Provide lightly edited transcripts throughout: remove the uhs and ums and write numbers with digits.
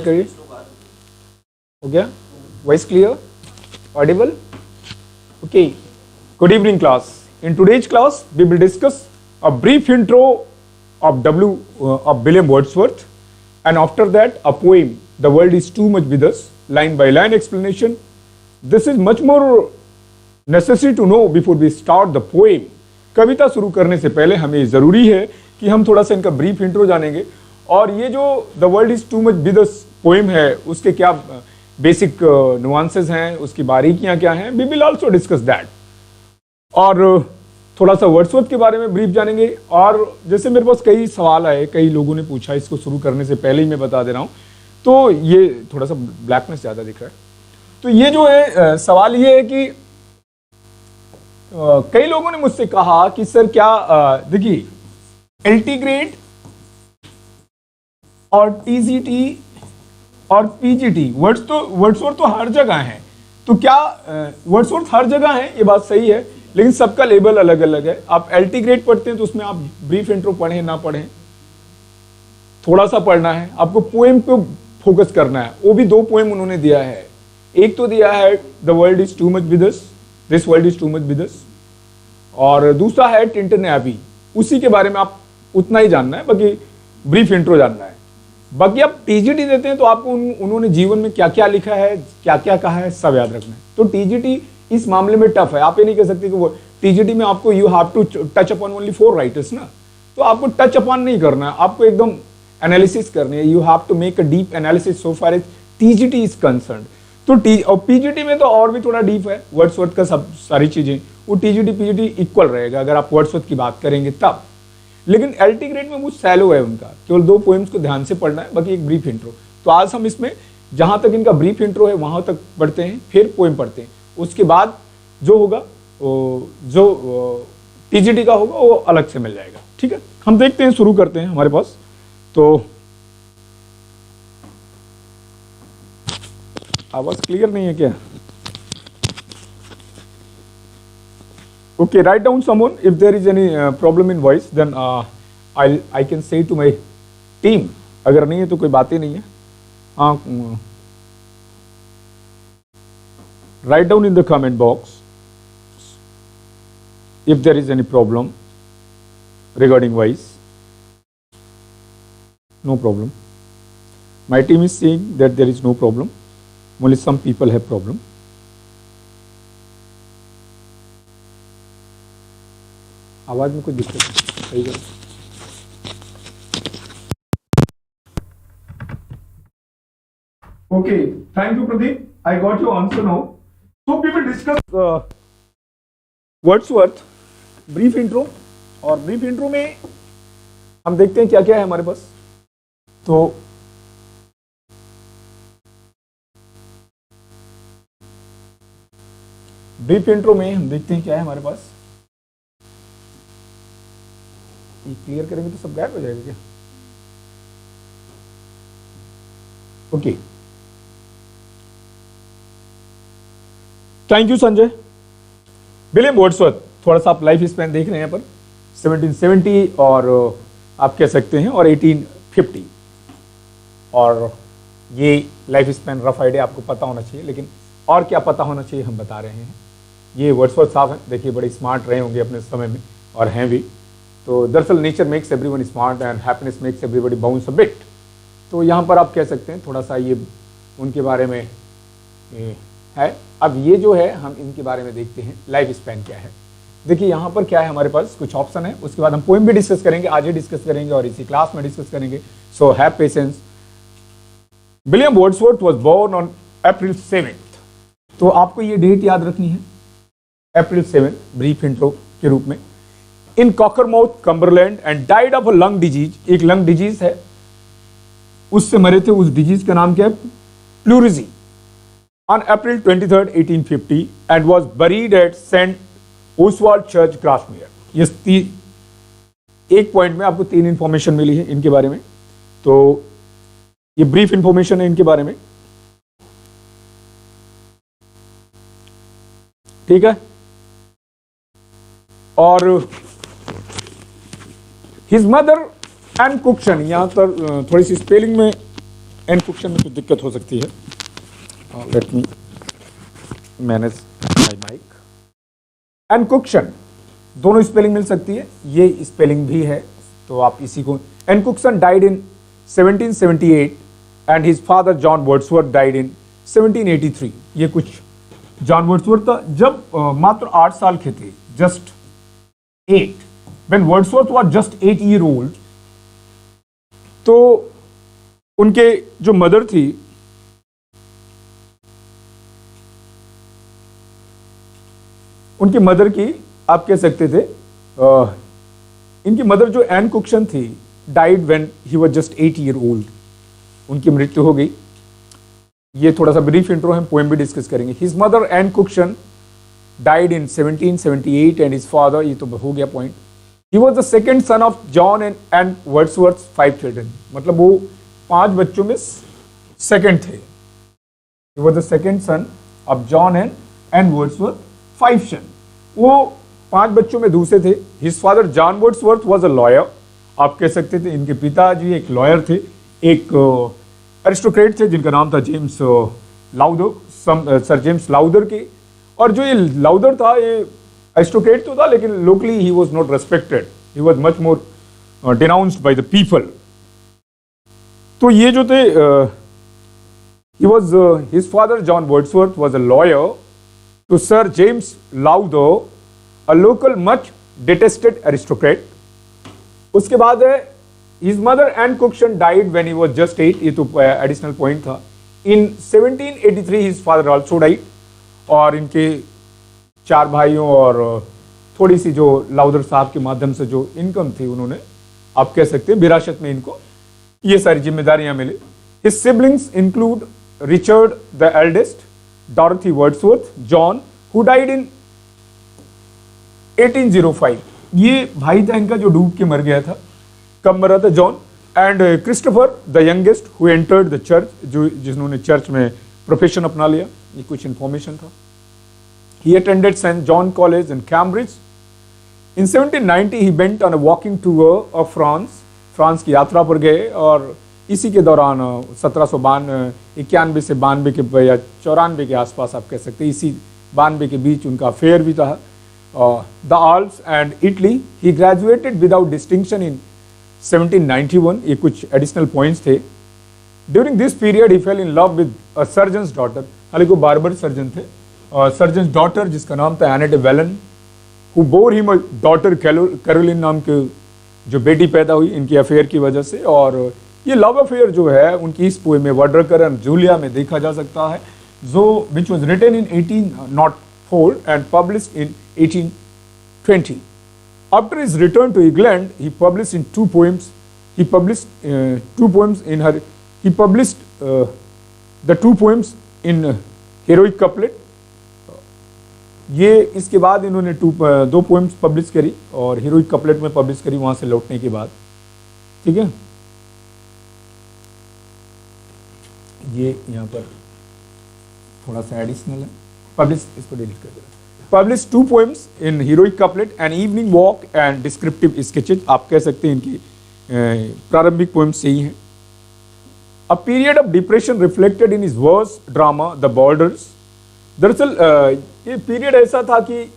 करिए। हो गया? Voice clear? Audible? Okay. Good evening class. In today's class, we will discuss a brief intro of William Wordsworth, and after that a poem, The World is Too Much With Us, line by line explanation. This is much more necessary to know before we start the poem. कविता शुरू करने से पहले हमें ज़रूरी है कि हम थोड़ा सा इनका ब्रीफ इंट्रो जानेंगे, और ये जो the world is too much with us poem है उसके क्या बेसिक नुआंसेस हैं, उसकी बारीकियां क्या हैं, we will also discuss that. और थोड़ा सा वर्ड्सवर्थ के बारे में ब्रीफ जानेंगे। और जैसे मेरे पास कई सवाल आए, कई लोगों ने पूछा, इसको शुरू करने से पहले ही मैं बता दे रहा हूँ, तो ये थोड़ा सा ब्लैकनेस ज़्यादा दिख रहा है। तो ये जो है सवाल ये है कि कई लोगों ने मुझसे कहा कि सर क्या देखिए एल्टीग्रेड और टीजीटी और पीजीटी वर्ड्सवर्थ तो हर जगह है, तो क्या वर्ड्सवर्थ हर जगह है, ये बात सही है, लेकिन सबका लेबल अलग अलग है। आप एल्टीग्रेड पढ़ते हैं तो उसमें आप ब्रीफ इंट्रो पढ़ें ना पढ़ें, थोड़ा सा पढ़ना है, आपको पोएम पे फोकस करना है। वो भी दो पोएम उन्होंने दिया है, एक तो दिया है the world is too much with us, this world is too much with अस, और दूसरा है टिंटन एबी। उसी के बारे में आप उतना ही जानना है, बाकी ब्रीफ इंट्रो जानना है। बाकी आप टीजीटी देते हैं तो आपको उन्होंने जीवन में क्या क्या लिखा है, क्या क्या कहा है, सब याद रखना है। तो टीजीटी इस मामले में टफ है, आप ये नहीं कह सकते कि वो टीजीटी में आपको you have to touch upon only 4 writers ना, तो आपको टच अपॉन नहीं करना है, आपको एकदम एनालिसिस करनी है। You have to make a deep analysis so far as TGT is concerned. तो और पीजीटी में तो और भी थोड़ा डीप है, वर्ड्सवर्थ का सब सारी चीजें, वो टीजीटी पीजीटी इक्वल रहेगा अगर आप वर्ड्सवर्थ की बात करेंगे तब। लेकिन एल्टी ग्रेड में वो सैलो है, उनका केवल 2 पोएम्स को ध्यान से पढ़ना है, बाकी एक ब्रीफ इंट्रो। तो आज हम इसमें जहां तक इनका ब्रीफ इंट्रो है वहां तक पढ़ते हैं, फिर पोएम पढ़ते हैं, उसके बाद जो होगा जो टीजीटी का होगा वो अलग से मिल जाएगा। ठीक है, हम देखते हैं, शुरू करते हैं। हमारे पास तो आवाज क्लियर नहीं है क्या? Okay, write down someone. If there is any problem in voice, then I can say to my team. अगर नहीं है तो कोई बात ही नहीं है। हाँ, write down in the comment box if there is any problem regarding voice. No problem. My team is saying that there is no problem. Only some people have problem. आवाज में कुछ दिक्कत है, सही है। Okay, thank you Pradeep, I got your answer now. So we will discuss Wordsworth brief intro, और brief intro में हम देखते हैं क्या क्या है हमारे पास। तो ब्रीफ इंट्रो में हम देखते हैं क्या है हमारे पास। ये क्लियर करेंगे तो सब गायब हो जाएगा क्या? Okay, thank you Sanjay. William Wordsworth, थोड़ा सा आप लाइफ स्पैन देख रहे हैं यहाँ पर 1770 और आप कह सकते हैं और 1850, और ये लाइफ स्पैन रफ आइडिया आपको पता होना चाहिए, लेकिन और क्या पता होना चाहिए हम बता रहे हैं। ये वर्ड्सवर्थ साहब हैं, देखिए बड़े स्मार्ट रहे होंगे अपने समय में, और हैं भी। तो दरअसल nature makes everyone smart and happiness makes everybody bounce a bit. तो यहाँ पर आप कह सकते हैं थोड़ा सा ये उनके बारे में है। अब ये जो है हम इनके बारे में देखते हैं, लाइफ स्पैन क्या है। देखिए यहाँ पर क्या है हमारे पास, कुछ ऑप्शन है, उसके बाद हम पोएम भी डिस्कस करेंगे, आज ही डिस्कस करेंगे और इसी क्लास में डिस्कस करेंगे। So have patience. William Wordsworth was born on April 7th। तो आपको ये डेट याद रखनी है, अप्रैल 7, ब्रीफ इंट्रो के रूप में। In Cockermouth, Cumberland, and died of a lung disease. एक लंग डिजीज है, उससे मरे थे। उस डिजीज का नाम क्या है? Pleurisy. On April 23, 1850 and was buried at Saint Oswald church, Grasmere. ये एक पॉइंट में आपको 3 इंफॉर्मेशन मिली है इनके बारे में। तो ये ब्रीफ इंफॉर्मेशन है इनके बारे में, ठीक है। और हिज मदर एंड कुक्शन, यहां पर थोड़ी सी स्पेलिंग में एन कुक्शन में कुछ दिक्कत हो सकती है, let me manage my mic. Ann Cookson दोनों स्पेलिंग मिल सकती है, ये स्पेलिंग भी है, तो आप इसी को। Ann Cookson died in 1778 and his father John Wordsworth died in 1783। ये कुछ जॉन वर्ड्सवर्थ जब मात्र 8 साल के थे, just 8, when Wordsworth was just 8 year old, तो उनके जो मदर थी, उनकी मदर की आप कह सकते थे, इनकी मदर जो एन कुक्सन थी died when he was just 8 year old, उनकी मृत्यु हो गई। ये थोड़ा सा ब्रीफ इंट्रो है, पोएम भी डिस्कस करेंगे। His mother Ann Cookson died in 1778 and his father, ये तो हो गया point. He was the second son of John and Wordsworth 5 children, मतलब वो 5 बच्चों में सेकेंड थे। He was the second son of John and Wordsworth 5 सन, वो 5 बच्चों में दूसरे थे। His father John Wordsworth was a lawyer, आप कह सकते थे इनके पिताजी एक लॉयर थे, एक एरिस्टोक्रेट थे जिनका नाम था James Lowther, sir James Lowther के। और जो ये लाउदर था, ये एरिस्टोक्रेट तो था, लेकिन locally he was not respected, he was much more denounced by the people. तो ये जो थे, he was his father John Wordsworth was a lawyer to Sir James Lowther, a local much detested aristocrat. उसके बाद है his mother Ann Cookson died when he was just 8, ये तो additional point था। In 1783 his father also died, और इनके 4 भाइयों और थोड़ी सी जो लाउदर साहब के माध्यम से जो इनकम थी, उन्होंने आप कह सकते हैं विरासत में इनको ये सारी जिम्मेदारियां मिली। His siblings include Richard the eldest, Dorothy Wordsworth, John who died in 1805, ये भाई था इनका जो डूब के मर गया था। कब मरा था? John. And Christopher the youngest who entered the church, जो जिन्होंने चर्च में प्रोफेशन अपना लिया, ये कुछ इंफॉर्मेशन था। He attended saint John college in Cambridge. In 1790 he went on a walking tour of France, France की यात्रा पर गए, और इसी के दौरान 1791 से 92 के या 94 के आसपास आप कह सकते हैं, इसी 92 के बीच उनका अफेयर भी था। The Alps and Italy, he graduated without distinction in 1791, ये कुछ एडिशनल पॉइंट्स थे। During this period he fail in love with a surgeons daughter, हालांकि वो बार्बर सर्जन थे, और सर्जन डॉटर जिसका नाम था Annette Vallon, who bore him a daughter Caroline नाम के जो बेटी पैदा हुई इनकी अफेयर की वजह से। और ये लव अफेयर जो है उनकी इस पोएम में वर्डरकर एंड जूलिया में देखा जा सकता है, जो which was written in 1804 and published in 1820. After his return to England, he published in 2 poems. He published 2 poems in her. He published the 2 poems in heroic couplet. ये इसके बाद इन्होंने 2 पोएम्स पब्लिश करी और हीरोइक कपलेट में publish करी वहां से लौटने के बाद। ठीक है, ये यहाँ पर थोड़ा सा एडिशनल है, पब्लिश, इसको डिलीट कर देना। Publish 2 poems in heroic couplet, an evening walk and descriptive sketches, आप कह सकते हैं इनकी प्रारंभिक पोएम्स यही हैं। A period of depression reflected in his verse drama the borders. दरअसल ये पीरियड ऐसा था कि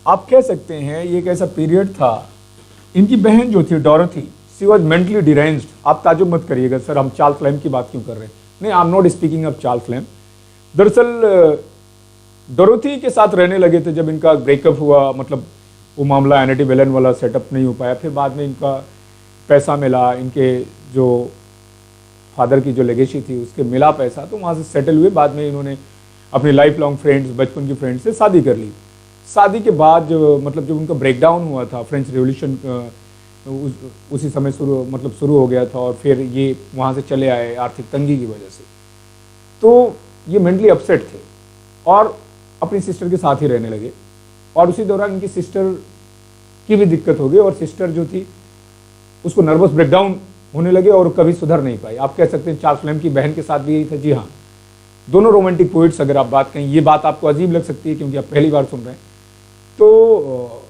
आप कह सकते हैं ये एक ऐसा पीरियड था, इनकी बहन जो थी Dorothy, she was mentally deranged. आप ताजुब मत करिएगा सर हम चार्ल्स लैम्ब की बात क्यों कर रहे हैं, नहीं, I am not speaking of Charles lamb. दरअसल डोरोथी के साथ रहने लगे थे जब इनका ब्रेकअप हुआ, मतलब वो मामला एनेटी वेलन वाला सेटअप नहीं हो पाया। फिर बाद में इनका पैसा मिला, इनके जो फादर की जो लेगेसी थी उसके मिला पैसा, तो वहाँ से सेटल हुए। बाद में इन्होंने अपने लाइफ लॉन्ग फ्रेंड्स, बचपन की फ्रेंड्स से शादी कर ली। शादी के बाद जो मतलब जब उनका ब्रेकडाउन हुआ था, फ्रेंच रिवॉल्यूशन उसी समय शुरू हो गया था, और फिर ये वहाँ से चले आए आर्थिक तंगी की वजह से। तो ये मेंटली अपसेट थे और अपनी सिस्टर के साथ ही रहने लगे, और उसी दौरान इनकी सिस्टर की भी दिक्कत हो गई, और सिस्टर जो थी उसको नर्वस ब्रेकडाउन होने लगे और कभी सुधर नहीं पाई। आप कह सकते हैं चार्ल्स लैम्ब की बहन के साथ भी यही था। जी हाँ, दोनों रोमांटिक पोइट्स, अगर आप बात कहें, ये बात आपको अजीब लग सकती है क्योंकि आप पहली बार सुन रहे हैं, तो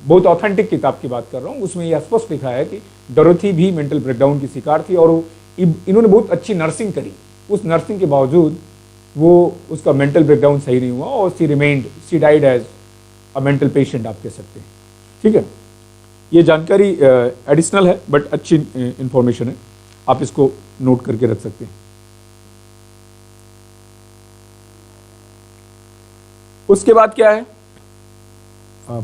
बहुत ऑथेंटिक किताब की बात कर रहा हूँ, उसमें यह स्पष्ट लिखा है कि डोरोथी भी मेंटल ब्रेकडाउन की शिकार थी, और वो इन्होंने बहुत अच्छी नर्सिंग करी, उस नर्सिंग के बावजूद वो उसका मेंटल ब्रेकडाउन सही नहीं हुआ और she died as a mental patient, आप कह सकते हैं। ठीक है, ये जानकारी एडिशनल है बट अच्छी इंफॉर्मेशन है, आप इसको नोट करके रख सकते हैं। उसके बाद क्या है,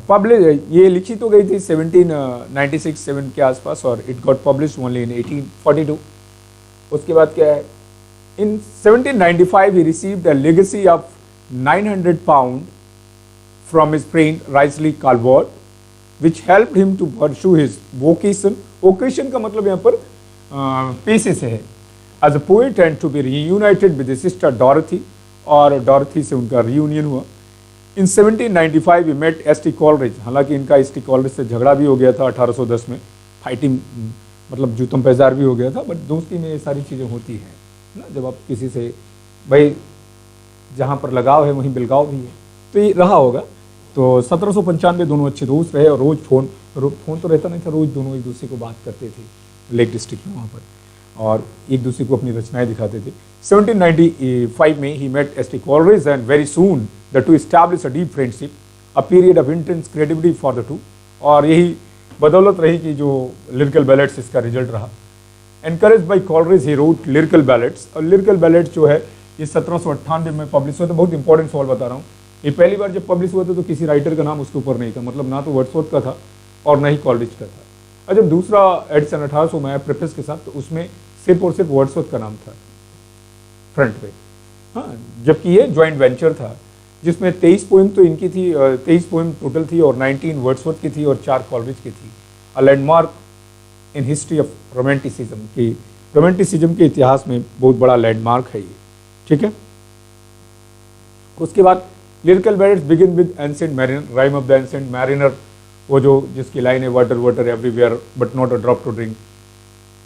पब्लिश, ये लिखी तो गई थी 1796-7 के आसपास और it got publish only in 1842। उसके बाद क्या है, इन 1795 he received a legacy of 900 pound from his friend Risley Calvert, which helped him to pursue his vocation. Vocation का मतलब यहाँ पर पेशे से है, as a poet and to be reunited with his sister Dorothy, और डॉरथी से उनका रियूनियन हुआ। इन 1795 he met S.T. Coleridge, हालांकि इनका S.T. Coleridge से झगड़ा भी हो गया था 1810 में, फाइटिंग मतलब जूतम पैजार भी हो गया था, बट दोस्ती में ये सारी चीज़ें होती हैं ना, जब आप किसी से भाई जहाँ पर लगाव है वहीं बिलगाव भी है, तो ये रहा होगा। तो 1795 दोनों अच्छे दोस्त रहे और रोज़ फोन तो रहता नहीं था, रोज़ दोनों एक दूसरे को बात करते थे लेक डिस्ट्रिक्ट में वहाँ पर, और एक दूसरे को अपनी रचनाएं दिखाते थे। 1795 में he met S T Coleridge and very soon the two establish a deep friendship, a period of intense credibility for the two, और यही बदौलत रही कि जो लिरिकल बैलेट्स इसका रिजल्ट रहा। Encourage by Coleridge he wrote lyrical ballads, और lyrical ballads जो है ये 1798 में पब्लिश हुआ था। बहुत इंपॉर्टेंट सवाल बता रहा हूँ, ये पहली बार जब पब्लिश हुआ था तो किसी राइटर का नाम उसके ऊपर नहीं था, मतलब ना तो वर्ड्सवर्थ का था और ना ही कॉलरिज का था। और जब दूसरा एडिशन 1800 में आया प्रेफेस के साथ, तो उसमें सिर्फ और सिर्फ वर्ड्सवर्थ का नाम था फ्रंट पे। हाँ, जबकि ये ज्वाइंट वेंचर था जिसमें 23 पोइम तो इनकी थी, 23 पोइम टोटल थी और 19 वर्ड्सवर्थ की थी और 4 कॉलरिज की थी। A landmark in history of romanticism, की रोमांटिसिज्म के इतिहास में बहुत बड़ा लैंडमार्क है ये। ठीक है, उसके बाद lyrical ballads begin with ancient mariner, rime of the ancient mariner, वो जो जिसकी लाइन है water water everywhere but not a drop to drink.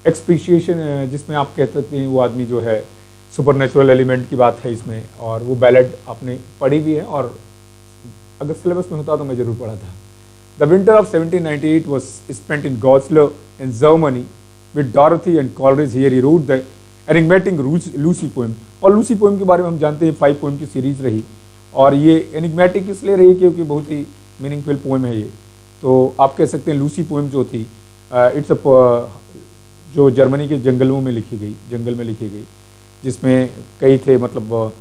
Expostulation, जिसमें आप कह सकते हैं वो आदमी जो है सुपरनेचुरल एलिमेंट की बात है इसमें, और वो बैलेट आपने पढ़ी भी है, और अगर सिलेबस में होता तो मैं जरूर पढ़ा था। The winter of 1798 was spent in Goslar in Germany with Dorothy and Coleridge. Here he wrote the enigmatic Lucy poem, और लूसी पोएम के बारे में हम जानते हैं 5 पोएम की सीरीज रही, और ये एनिग्मेटिक इसलिए रही क्योंकि बहुत ही मीनिंगफुल पोएम है ये। तो आप कह सकते हैं लूसी पोएम जो थी इट्स जो जर्मनी के जंगलों में लिखी गई, जंगल में लिखी गई, जिसमें कई थे, मतलब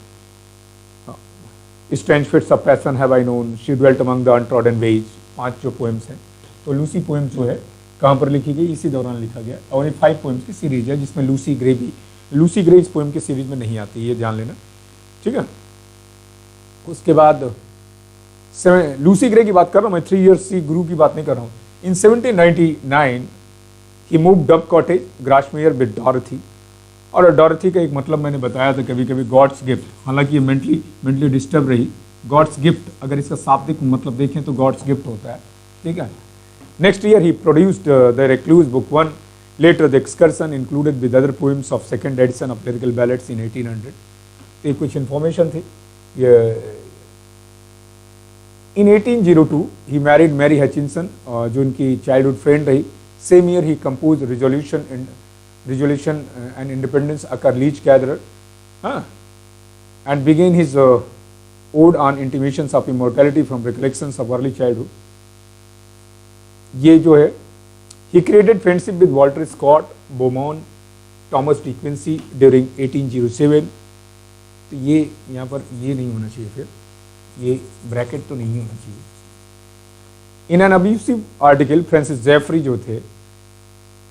strange fits of passion have I known, she dwelt among the untrodden ways, 5 जो पोएम्स हैं। तो लूसी पोएम जो है कहाँ पर लिखी गई, इसी दौरान लिखा गया, और ये 5 पोएम्स की सीरीज है जिसमें लूसी ग्रे भी, लूसी ग्रे इस पोएम की सीरीज में नहीं आती, ये ध्यान लेना। ठीक है, उसके बाद लूसी ग्रे की बात कर रहा हूँ मैं, 3 years सी गुरु की बात नहीं कर रहा हूँ। In 1799 he move Dove Cottage Grasmere with Dorothy, और डॉरथी का एक मतलब मैंने बताया था कभी कभी गॉड्स गिफ्ट, हालांकि ये मेंटली डिस्टर्ब रही। गॉड्स गिफ्ट अगर इसका शाब्दिक मतलब देखें तो गॉड्स गिफ्ट होता है। ठीक है, next year he produced the recluse book 1, later the excursion included with other poems of second edition of lyrical ballads in 1800। ये कुछ इन्फॉर्मेशन थी। In 1802 he married Mary Hutchinson, जो उनकी चाइल्डहुड फ्रेंड रही। Same year he compose resolution and independence or leech gatherer, and began his ode on intimations of immortality from recollections of early childhood. ये जो है he created friendship with Walter Scott, Beaumont, Thomas De Quincey during 1807. तो ये यहाँ पर ये नहीं होना चाहिए, फिर ये ब्रैकेट तो नहीं होना चाहिए। In an abusive article Francis Jeffrey जो थे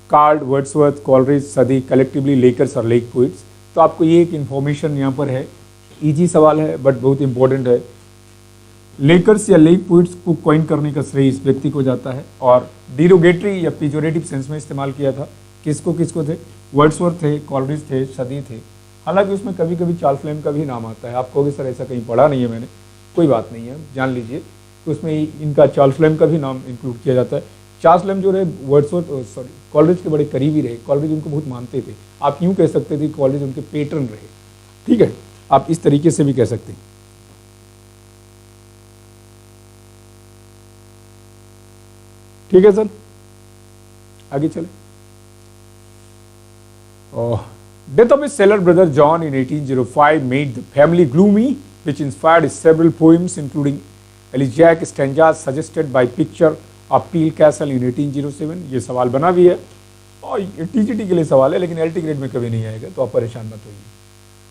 called Wordsworth Coleridge Southey collectively lakers और लेक पोइट्स। तो आपको ये एक इन्फॉर्मेशन यहाँ पर है, इजी सवाल है बट बहुत इंपॉर्टेंट है। लेकर्स या लेक पोइट्स को कॉइन करने का श्रेय इस व्यक्ति को जाता है, और डिरोगेटरी या पिजोरेटिव सेंस में इस्तेमाल किया था। किसको किसको थे? वर्ड्सवर्थ थे, कॉलरिज थे, सदी थे। हालांकि उसमें कभी कभी चार्ल्स लैम्ब का भी नाम आता है। आप कहोगे सर ऐसा कहीं पढ़ा नहीं है मैंने, कोई बात नहीं है, जान लीजिए। तो उसमें इनका चार्ल्स लैम्ब का भी नाम इंक्लूड किया जाता है। चार्ल्स लैम्ब जो रहे वर्ड्सवर्थ कॉलरिज के बड़े करीबी रहे, कॉलरिज उनको बहुत मानते थे। आप यूँ कह सकते थे कॉलरिज उनके पेट्रन रहे। ठीक है, आप इस तरीके से भी कह सकते हैं। ठीक है सर, आगे चले। Death of his sailor brother John in 1805 made the family gloomy, which inspired several poems, including elegiac stanzas suggested by picture of Peel Castle in 1807. ये सवाल बना भी है और ये टीजीटी के लिए सवाल है, लेकिन एलटी ग्रेड में कभी नहीं आएगा, तो आप परेशान मत होइए।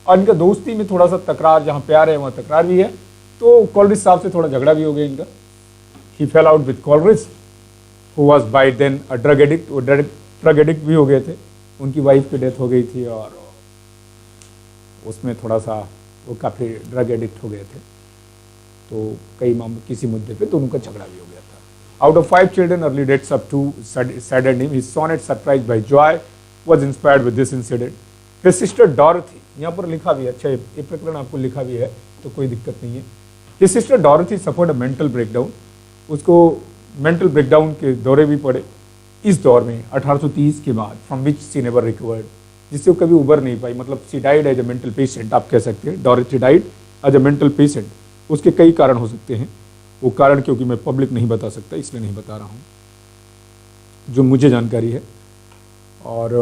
और इनका दोस्ती में थोड़ा सा तकरार, जहाँ प्यार है वहाँ तकरार भी है, तो कॉलरिज साहब से थोड़ा झगड़ा भी हो गया इनका। He fell out with Coleridge, who was by then a drug addict। वो ड्रग एडिक्ट भी हो गए थे, उनकी वाइफ की डेथ हो गई थी और उसमें थोड़ा सा वो काफ़ी ड्रग एडिक्ट हो गए थे, तो कई मामले किसी मुद्दे पे तो उनका झगड़ा भी हो गया था। Out of 5 children, early deaths of 2 saddened him. His sonnet Surprised by Joy was inspired with this incident. His sister Dorothy, यहाँ पर लिखा भी है, अच्छा ये प्रकरण आपको लिखा भी है तो कोई दिक्कत नहीं है। His sister Dorothy suffered a mental breakdown। उसको मेंटल ब्रेकडाउन के दौरे भी पड़े इस दौर में 1830 के बाद, from which she never recovered, जिससे वो कभी उबर नहीं पाई। मतलब she died as a mental patient, आप कह सकते हैं Dorothy died as a mental patient. उसके कई कारण हो सकते हैं, वो कारण क्योंकि मैं पब्लिक नहीं बता सकता इसलिए नहीं बता रहा हूँ, जो मुझे जानकारी है। और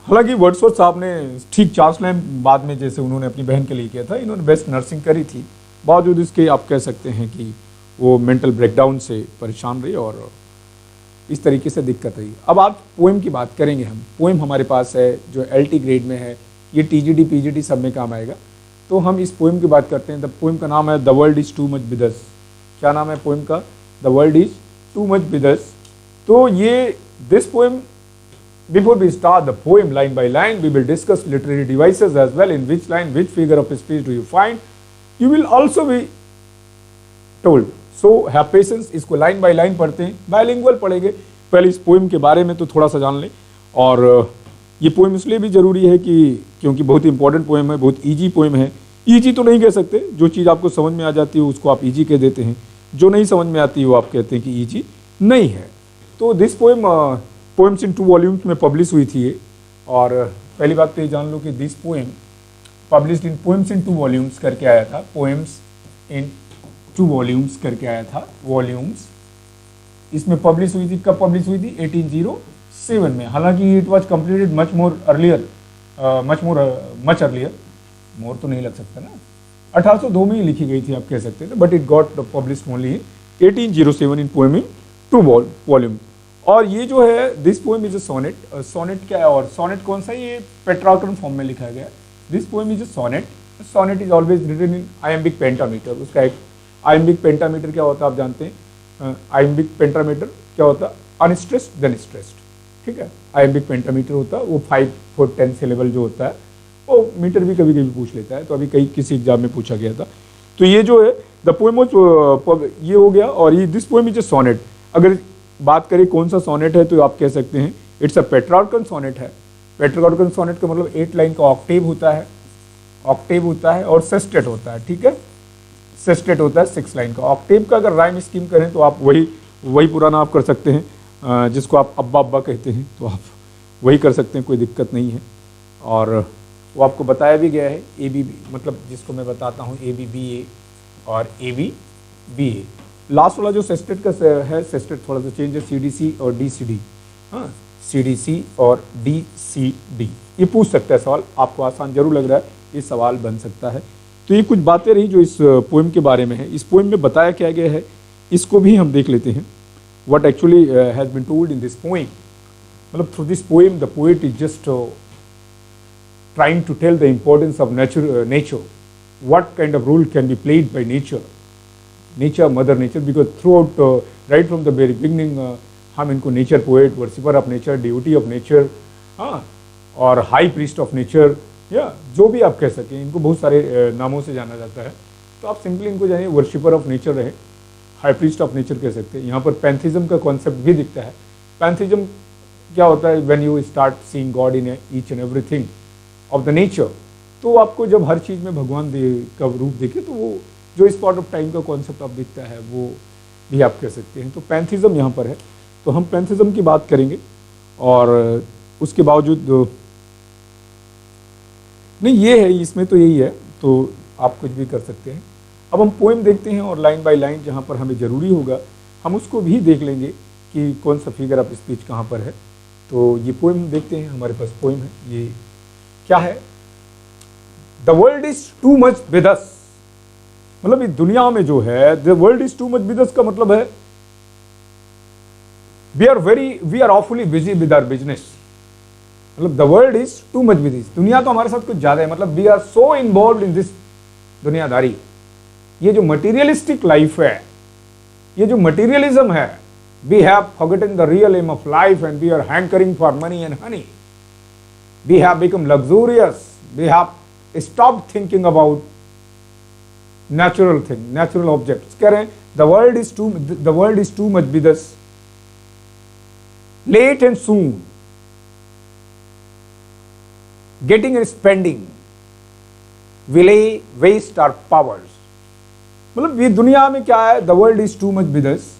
हालांकि वर्ड्सवर्थ साहब ने ठीक 4 स्लैम बाद में जैसे उन्होंने अपनी बहन के लिए किया था, इन्होंने बेस्ट नर्सिंग करी थी, बावजूद इसके आप कह सकते हैं कि वो मेंटल ब्रेकडाउन से परेशान रही और इस तरीके से दिक्कत रही। अब आप पोएम की बात करेंगे, हम पोएम हमारे पास है जो एलटी ग्रेड में है, ये टीजीडी पीजीडी सब में काम आएगा, तो हम इस पोएम की बात करते हैं। द पोएम का नाम है the world is too much with us. क्या नाम है पोएम का? The world is too much with us. तो ये this poem, before we start the poem line by line, we will discuss literary devices as well, in which line which figure of speech do you find, you will also be told. So have patience, इसको line by line पढ़ते हैं, bilingual पढ़ेंगे। पहले इस poem के बारे में तो थोड़ा सा जान लें, और ये पोएम इसलिए भी ज़रूरी है कि क्योंकि बहुत इंपॉर्टेंट पोएम है, बहुत ईजी पोएम है। ईजी तो नहीं कह सकते, जो चीज़ आपको समझ में आ जाती है उसको आप ईजी कह देते हैं, जो नहीं समझ में आती है वो आप कहते हैं कि ईजी नहीं है। तो this poem poems in 2 volumes में पब्लिश हुई थी ये। और पहली बात तो ये जान लो कि this poem published in poems in 2 volumes करके आया था, पोएम्स इन 2 वॉल्यूम्स करके आया था, वॉल्यूम्स। इसमें पब्लिश हुई थी, कब पब्लिश हुई थी? 1807 में। हालांकि it was completed much more earlier, much earlier, more तो नहीं लग सकता ना, 1802 में ही लिखी गई थी आप कह सकते हैं, but it got published only in 1807 in poem in 2 volume. और ये जो है this poem is a sonnet. Sonnet क्या है? और सोनेट कौन सा? ये पेट्रार्कन फॉर्म में लिखा गया। This poem is a sonnet. Sonnet is always written in iambic pentameter. उसका एक आयम्बिक पेंटामीटर क्या होता है आप जानते हैं? आयम्बिक पेंटामीटर क्या होता है? अनस्ट्रेस्ड देन स्ट्रेस्ड, ठीक है। आयम्बिक पेंटामीटर होता है वो 5 4 10 सिलेबल जो होता है, वो मीटर भी कभी कभी पूछ लेता है, तो अभी कई किसी एग्जाम में पूछा गया था। तो ये जो है द पोएम ये हो गया, और ये this poem is a sonnet. अगर बात करें कौन सा सोनेट है तो आप कह सकते हैं इट्स अ पेट्रार्कन सोनेट है। पेट्रार्कन सोनेट का मतलब 8 लाइन का ऑक्टेव होता है, ऑक्टेव होता है, और सेस्टेट होता है, ठीक है। सेस्टेट होता है 6 लाइन का। ऑक्टेव का अगर राइम स्कीम करें तो आप वही पुराना आप कर सकते हैं, जिसको आप अब्बा अब्बा कहते हैं, तो आप वही कर सकते हैं, कोई दिक्कत नहीं है। और वो आपको बताया भी गया है, ABB मतलब जिसको मैं बताता हूँ ABBA और ABBA। लास्ट वाला जो सेस्टेट का है, सेस्टेट थोड़ा सा चेंज है, CDC और DCD। हाँ, CDC और DCD। ये पूछ सकता है सवाल, आपको आसान जरूर लग रहा है, ये सवाल बन सकता है। तो ये कुछ बातें रही जो इस पोएम के बारे में है। इस पोएम में बताया क्या गया है इसको भी हम देख लेते हैं। What actually has been told in this poem, मतलब through this poem the poet is just trying to tell the importance of nature, what kind of role can be played by nature, mother nature, because throughout right from the very beginning हम इनको nature poet, worshipper of nature, duty of nature, हाँ, और high priest of nature, या जो भी आप कह सकें, इनको बहुत सारे नामों से जाना जाता है। तो आप सिंपली इनको जानिए वर्शिपर ऑफ नेचर रहे, हाई प्रीस्ट ऑफ नेचर कह सकते हैं। यहाँ पर पैंथिज्म का कॉन्सेप्ट भी दिखता है। पैंथिज्म क्या होता है? When you start seeing God in each and everything of the nature, तो आपको जब हर चीज़ में भगवान का रूप देखे, तो वो जो स्पॉट ऑफ टाइम का कॉन्सेप्ट आप दिखता है वो भी आप कह सकते हैं। तो पैंथिज्म यहाँ पर है, तो हम पैंथिज्म की बात करेंगे। और उसके बावजूद नहीं, ये है, इसमें तो यही है, तो आप कुछ भी कर सकते हैं। अब हम पोएम देखते हैं, और लाइन बाय लाइन जहाँ पर हमें ज़रूरी होगा हम उसको भी देख लेंगे कि कौन सा फिगर ऑफ स्पीच कहाँ पर है। तो ये पोएम देखते हैं, हमारे पास पोएम है, ये क्या है? The world is too much with us, मतलब इस दुनिया में जो है the world is too much with us का मतलब है we are awfully busy with our business. मतलब the world is too much with us, दुनिया तो हमारे साथ कुछ ज्यादा है, मतलब we are so involve in this दुनियादारी। ये जो मटीरियलिस्टिक लाइफ है, ये जो मटीरियलिज्म है, we have forgotten the real aim of life and we are hankering for money and honey. We have become luxurious, we have stop thinking about natural thing, natural objects. कह रहे हैं the world is too much with us, late and soon, getting and spending, we lay waste our powers. मतलब ये दुनिया में क्या है? The world is too much with us,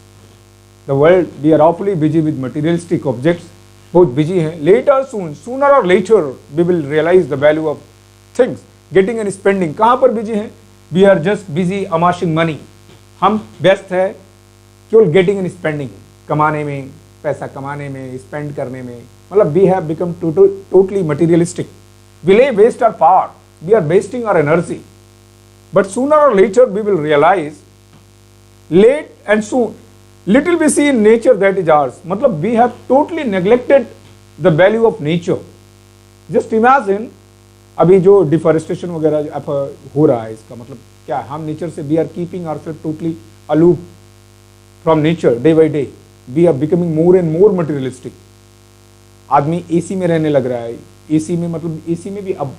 the world, we are awfully busy with materialistic objects, बहुत busy हैं। Later soon, sooner और later we will realize the value of things. Getting and spending, कहां पर busy हैं? We are just busy amassing money, हम व्यस्त है केवल गेटिंग एंड स्पेंडिंग, कमाने में, पैसा कमाने में, स्पेंड करने में। मतलब we have become totally materialistic, we lay waste our power, we are wasting our energy, but sooner or later we will realize, late and soon, little we see in nature that is ours। मतलब we have totally neglected the value of nature। just imagine अभी जो deforestation वगैरह हो रहा है, इसका मतलब क्या है? हम नेचर से we are keeping ourself totally aloof from nature. Day by day we are becoming more and more materialistic. आदमी एसी में रहने लग रहा है, एसी में, मतलब एसी में भी अब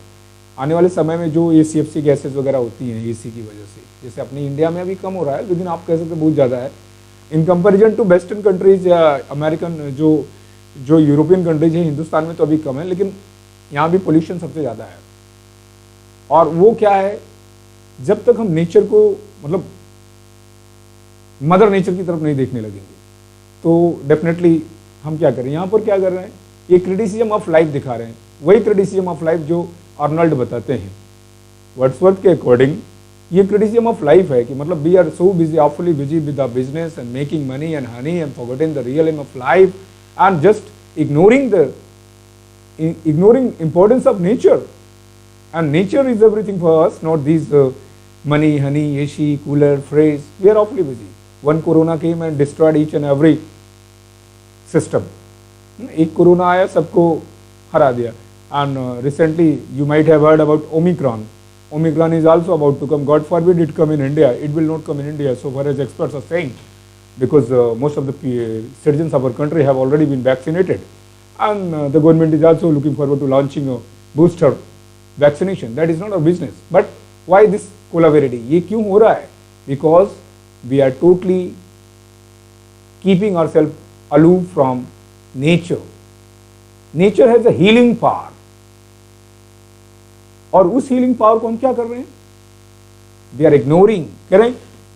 आने वाले समय में जो ACFC गैसेज वगैरह होती हैं एसी की वजह से, जैसे अपने इंडिया में अभी कम हो रहा है, लेकिन आप कह सकते बहुत ज़्यादा है in comparison to western countries या अमेरिकन जो यूरोपियन कंट्रीज हैं। हिंदुस्तान में तो अभी कम है, लेकिन यहाँ भी पोल्यूशन सबसे ज़्यादा है। और वो क्या है, जब तक हम नेचर को, मतलब मदर नेचर की तरफ नहीं देखने लगेंगे तो डेफिनेटली हम क्या करें? यहाँ पर क्या कर रहे हैं? ये क्रिटिसिज्म ऑफ लाइफ दिखा रहे हैं, वही क्रिटिसिज्म ऑफ लाइफ जो आर्नल्ड बताते हैं। वर्ड्सवर्थ के अकॉर्डिंग ये क्रिटिसिज्म ऑफ लाइफ है कि मतलब we are so busy, awfully busy with the business and making money and honey and forgetting the real aim of life and just ignoring importance of nature। and nature is everything for us, not these money, honey, AC, cooler, phrase। we are awfully busy। one corona came and destroyed each and every system। एक corona आया, सबको हरा दिया। and recently you might have heard about Omicron is also about to come। God forbid it come in India, it will not come in India so far as experts are saying, because most of the citizens of our country have already been vaccinated, and the government is also looking forward to launching a booster vaccination। that is not our business, but why this collaborating? ये क्यों हो रहा है? because we are totally keeping ourselves aloof from nature। nature has a healing power, और उस healing power को हम क्या कर रहे हैं? we are ignoring। कह रहे हैं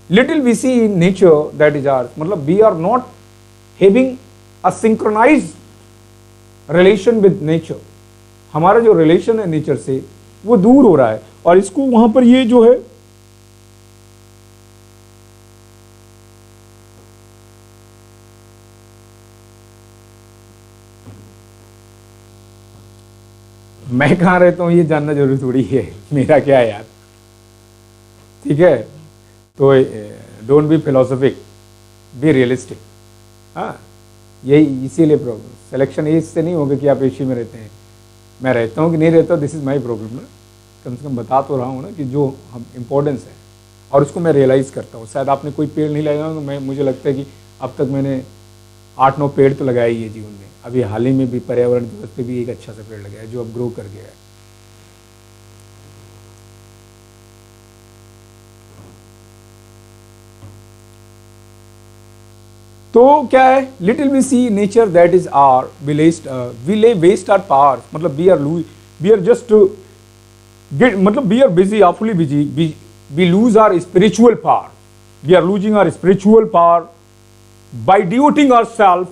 little we see in nature that is ours, मतलब we are not having a synchronized relation with nature। हमारा जो रिलेशन है नेचर से वो दूर हो रहा है, और इसको वहां पर ये जो है मैं कहाँ रहता हूँ ये जानना जरूरी थोड़ी है, मेरा क्या है यार, ठीक है? तो don't be philosophic, be realistic. हाँ, यही इसीलिए प्रॉब्लम सिलेक्शन इससे नहीं होगा कि आप एशिया में रहते हैं, मैं रहता हूँ कि नहीं रहता, दिस इज़ माई प्रॉब्लम ना। कम से कम बता तो रहा हूँ ना कि जो हम इम्पोर्टेंस है, और उसको मैं रियलाइज़ करता हूँ। शायद आपने कोई पेड़ नहीं लगाया, तो मुझे लगता है कि अब तक मैंने 8-9 पेड़ तो लगाए ही है जीवन में। अभी हाल ही में भी पर्यावरण दिवस पे भी एक अच्छा सा पेड़ लगाया जो अब ग्रो कर गया है। तो क्या है? Little we see nature that is our, we lay waste our power. मतलब वी आर जस्ट मतलब we are busy, awfully busy, we lose our spiritual power। we are losing our spiritual power by devoting ourselves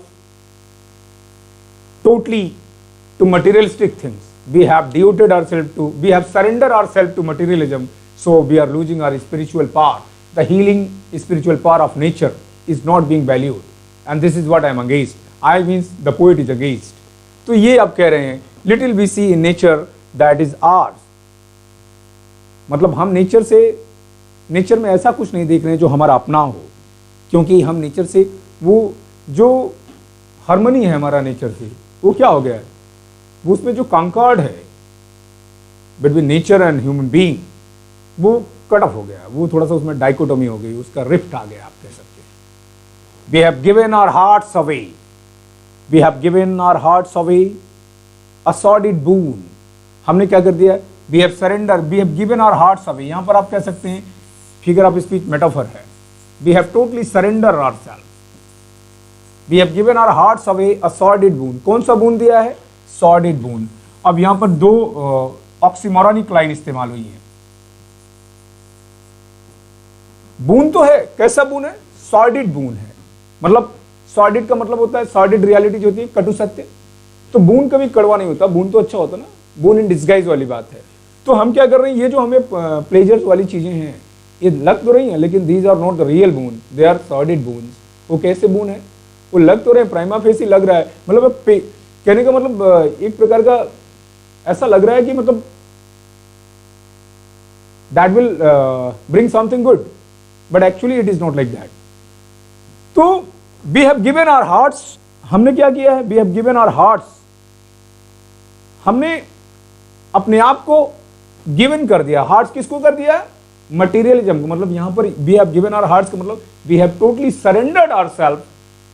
totally to materialistic things। we have devoted ourselves to, we have surrendered ourselves to materialism, so we are losing our spiritual power। the healing spiritual power of nature is not being valued, and this is what I am against। I means the poet is against। तो ये आप कह रहे हैं little we see in nature that is ours, मतलब हम nature में ऐसा कुछ नहीं देख रहे हैं जो हमारा अपना हो, क्योंकि हम नेचर से वो जो हार्मनी है हमारा नेचर से वो क्या हो गया है, वो उसमें जो कंकॉर्ड है between nature and human being वो कट ऑफ हो गया, वो थोड़ा सा उसमें डाइकोटोमी हो गई, उसका रिफ्ट आ गया, आप कह सकते हैं। We have given our hearts away, we have given our hearts away a sordid boon, हमने क्या कर दिया, we have surrender, we have given our hearts away, यहां पर आप कह सकते हैं फिगर ऑफ स्पीच मेटाफर है, we have totally surrender ourselves, we have given our hearts away a sordid boon, कौन सा बून दिया है, सॉलिड बून। अब यहां पर दो ऑक्सीमोरॉनिक लाइन इस्तेमाल हुई है, बून तो है, कैसा बून है, सॉलिड बून है, मतलब सॉलिड का मतलब होता है सॉलिड रियलिटी जो होती है कटु सत्य, तो बून कभी कड़वा नहीं होता, बून तो अच्छा होता ना, बून इन डिस्गाइज वाली बात है। तो हम क्या कर रहे हैं, ये जो हमें प्लेजर्स वाली चीजें हैं ये लग तो रही हैं, लेकिन these are not the real boon, they are solid boons. वो कैसे बून है, वो लग तो रहे हैं, प्राइमा फेसी लग रहा है, मतलब कहने का मतलब एक प्रकार का ऐसा लग रहा है कि मतलब that will bring something good, but actually it is not like that. तो we have given our hearts, हमने क्या किया है, we have given our hearts, हमने अपने आप को गिवन कर दिया, हार्ट्स किसको कर दिया, मटीरियलिज्म को, मतलब यहां पर we have given our hearts का मतलब we have totally surrendered ourself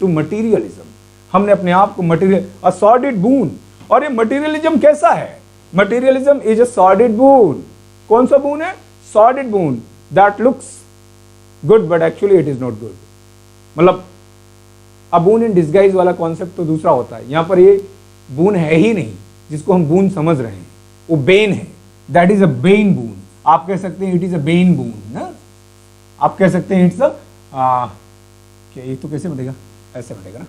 to materialism, हमने अपने आप को मटीरियल, अ सॉलिड बून। और ये मटीरियलिज्म कैसा है, materialism is a sordid boon, कौन सा बून है, solid boon that looks good but actually it is not good, मतलब अब बून इन डिस्गाइज वाला कॉन्सेप्ट तो दूसरा होता है, यहां पर ये बून है ही नहीं जिसको हम बून समझ रहे हैं, वो बेन है, दैट इज अ बेन बून, आप कह सकते हैं इट इज अ बेन बून ना, आप कह सकते हैं इट्स अ क्या, ये तो कैसे बनेगा, ऐसे बनेगा ना,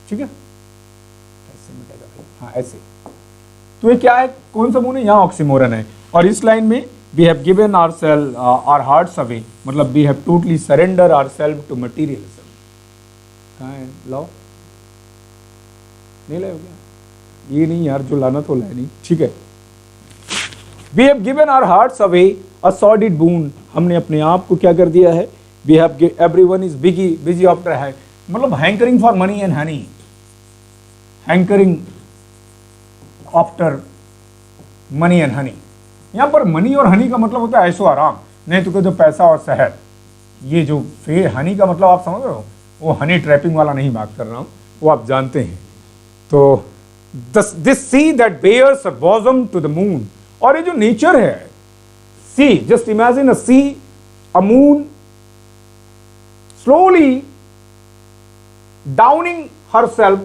ठीक है, ऐसे बनेगा भाई, हाँ ऐसे। तो ये क्या है, कौन सा बून है, यहाँ ऑक्सीमोरन है। और इस लाइन में we have given ourselves our hearts away, मतलब we have totally surrender ourselves to materialism. कहाँ है, लाओ, नहीं लाओ क्या, ये नहीं यार, जो लाना तो लाए नहीं, ठीक है। We have given our hearts away a sordid boon, हमने अपने आप को क्या कर दिया है, we have, everyone is busy after है, मतलब hankering for money and honey, hankering after money and honey. यहां पर मनी और हनी का मतलब होता है ऐशो आराम, नहीं तो कहते पैसा और शहर, ये जो हनी का मतलब आप समझ रहे हो, वो हनी ट्रैपिंग वाला नहीं बात कर रहा हूं, वो आप जानते हैं। तो this sea that bares a bosom to the moon, और ये जो नेचर है, sea, just imagine a sea, a moon slowly downing herself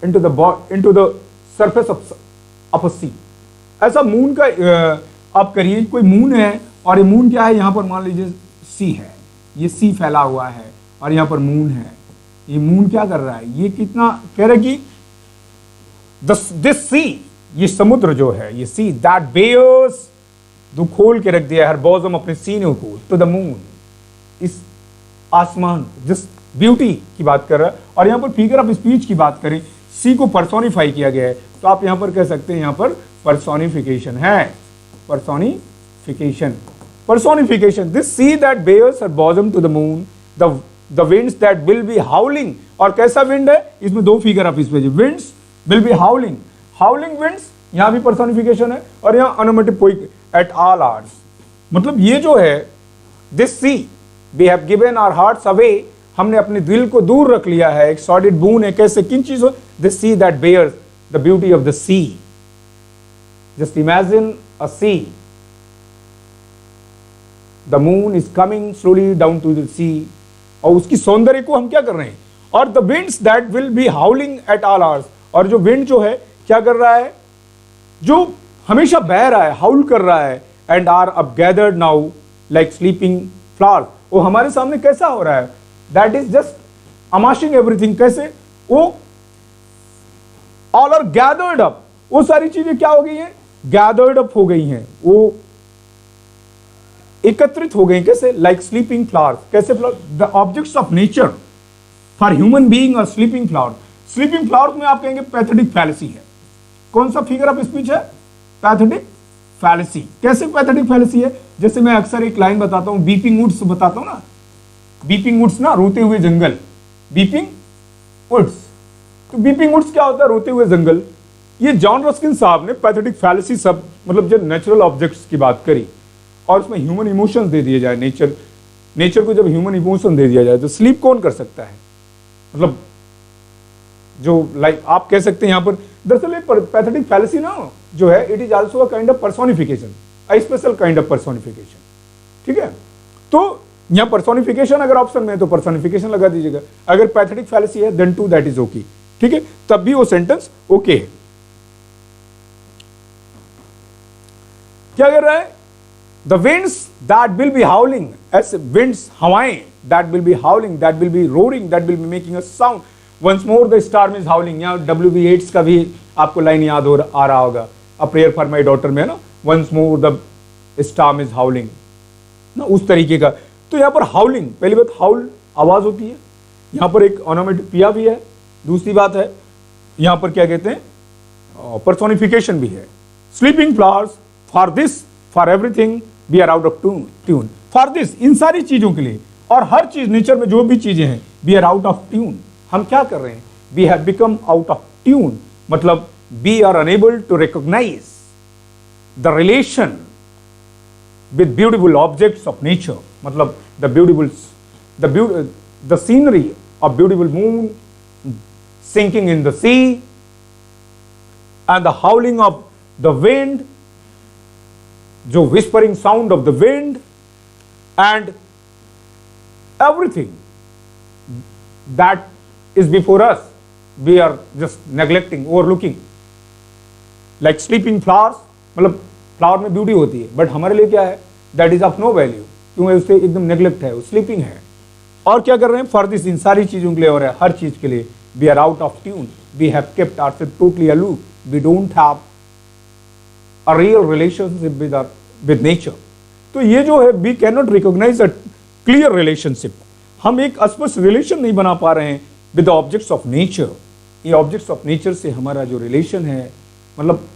into the surface of a sea। ऐसा मून का आप करिए, कोई मून है और ये मून क्या है, यहां पर मान लीजिए सी है, ये सी फैला हुआ है और यहां पर मून है, ये मून क्या कर रहा है, ये कितना कह रहा है कि दिस सी, ये समुद्र जो है, ये सी दैट बेयर्स, जो खोल के रख दिया हर बॉजम अपने सीने को, टू द मून, इस आसमान, जिस ब्यूटी की बात कर रहा है। और यहां पर फिगर ऑफ स्पीच की बात करें, सी को पर्सोनिफाई किया गया है, तो आप यहां पर कह सकते हैं यहां पर पर्सोनिफिकेशन है, personification, this sea that bares her bosom to the moon, the winds that will be howling, और कैसा विंड है, इसमें दो figure of speech, winds will be howling, howling winds, यहां भी पर्सोनिफिकेशन है, और यहां ऑनोमेटोपोइक एट ऑल आवर्स, मतलब ये जो है this sea we have given our hearts away, हमने अपने दिल को दूर रख लिया है, एक सॉलिड बून है, कैसे, किन चीजों, this sea that bares the beauty of the sea, just imagine a sea, the moon is coming slowly down to the sea, और उसकी सौंदर्य को हम क्या कर रहे हैं, और the winds that will be हाउलिंग at all hours, और जो विंड जो है क्या कर रहा है, जो हमेशा बह रहा है, हाउल कर रहा है, एंड आर अब gathered now like sleeping flower, वो हमारे सामने कैसा हो रहा है, दैट इज जस्ट अमाशिंग एवरीथिंग, कैसे, वो ऑल आर गैदर्ड अप, वो सारी चीजें क्या हो गई हैं, गैदर्ड अप हो गई हैं, वो एकत्रित हो गई, कैसे, लाइक स्लीपिंग फ्लावर, कैसे, the objects of nature for human being are sleeping flower, sleeping flowers में आप कहेंगे पैथेटिक फैलेसी है। कौन सा फिगर ऑफ स्पीच है? Pathetic fallacy. कैसे पैथेटिक फैलेसी है? जैसे मैं अक्सर एक लाइन बताता हूं, बीपिंग वुड्स बताता हूं ना, बीपिंग वुड्स ना, रोते हुए जंगल, बीपिंग वुड्स। तो बीपिंग वुड्स क्या होता है? रोते हुए जंगल। ये जॉन रस्किन साहब ने पैथेटिक फैलेसी सब मतलब जब नेचुरल ऑब्जेक्ट्स की बात करी और उसमें ह्यूमन इमोशंस दे दिए जाए, नेचर को जब ह्यूमन इमोशन दे दिया जाए तो स्लीप कौन कर सकता है? मतलब जो लाइक आप कह सकते हैं यहां पर दरअसल पैथेटिक फैलेसी ना जो है, it is also a kind of personification, a special kind of personification. ठीक है, तो यहां पर्सोनिफिकेशन अगर ऑप्शन में है तो पर्सोनिफिकेशन लगा दीजिएगा। अगर पैथेटिक फैलेसी है then too that is okay. ठीक है, तब भी वो सेंटेंस ओके है। क्या कर रहा है? The winds that will be howling, ऐसे विंड्स हवाएं, that will be howling, that will be roaring, that will be making a sound, once more the storm is howling. यहाँ W.B. येट्स का भी आपको लाइन याद आ रहा होगा, a prayer for my daughter में ना, once more the storm is howling ना, उस तरीके का। तो यहाँ पर हाउलिंग, पहली बात हाउल आवाज होती है, यहाँ पर एक ऑनोमेटोपिया भी है। दूसरी बात है यहाँ पर क्या कहते हैं, पर्सोनिफिकेशन भी है। Sleeping flowers, for this, for everything we are out of tune. For this, इन सारी चीजों के लिए, और हर चीज नेचर में जो भी चीजें हैं, we are out of tune. हम क्या कर रहे हैं? We have become out of tune, मतलब we are unable to recognise the relation with beautiful objects of nature, मतलब the scenery of beautiful moon sinking in the sea and the howling of the wind, जो whispering sound of the wind and everything that is before us, we are just neglecting, overlooking, like sleeping flowers। मतलब flower में beauty होती है, but हमारे लिए क्या है? That is of no value, क्योंकि उससे एकदम नेग्लेक्ट है, वो स्लीपिंग है। और क्या कर रहे हैं? फॉर दिस, इन सारी चीजों के लिए और हर चीज के लिए, we are out of tune, we have kept ourself totally aloof, we don't have a real relationship with nature. तो ये जो है, we can not recognise a clear relationship, हम एक स्पष्ट रिलेशन नहीं बना पा रहे हैं with the objects of nature. ये ऑब्जेक्ट्स ऑफ नेचर से हमारा जो रिलेशन है, मतलब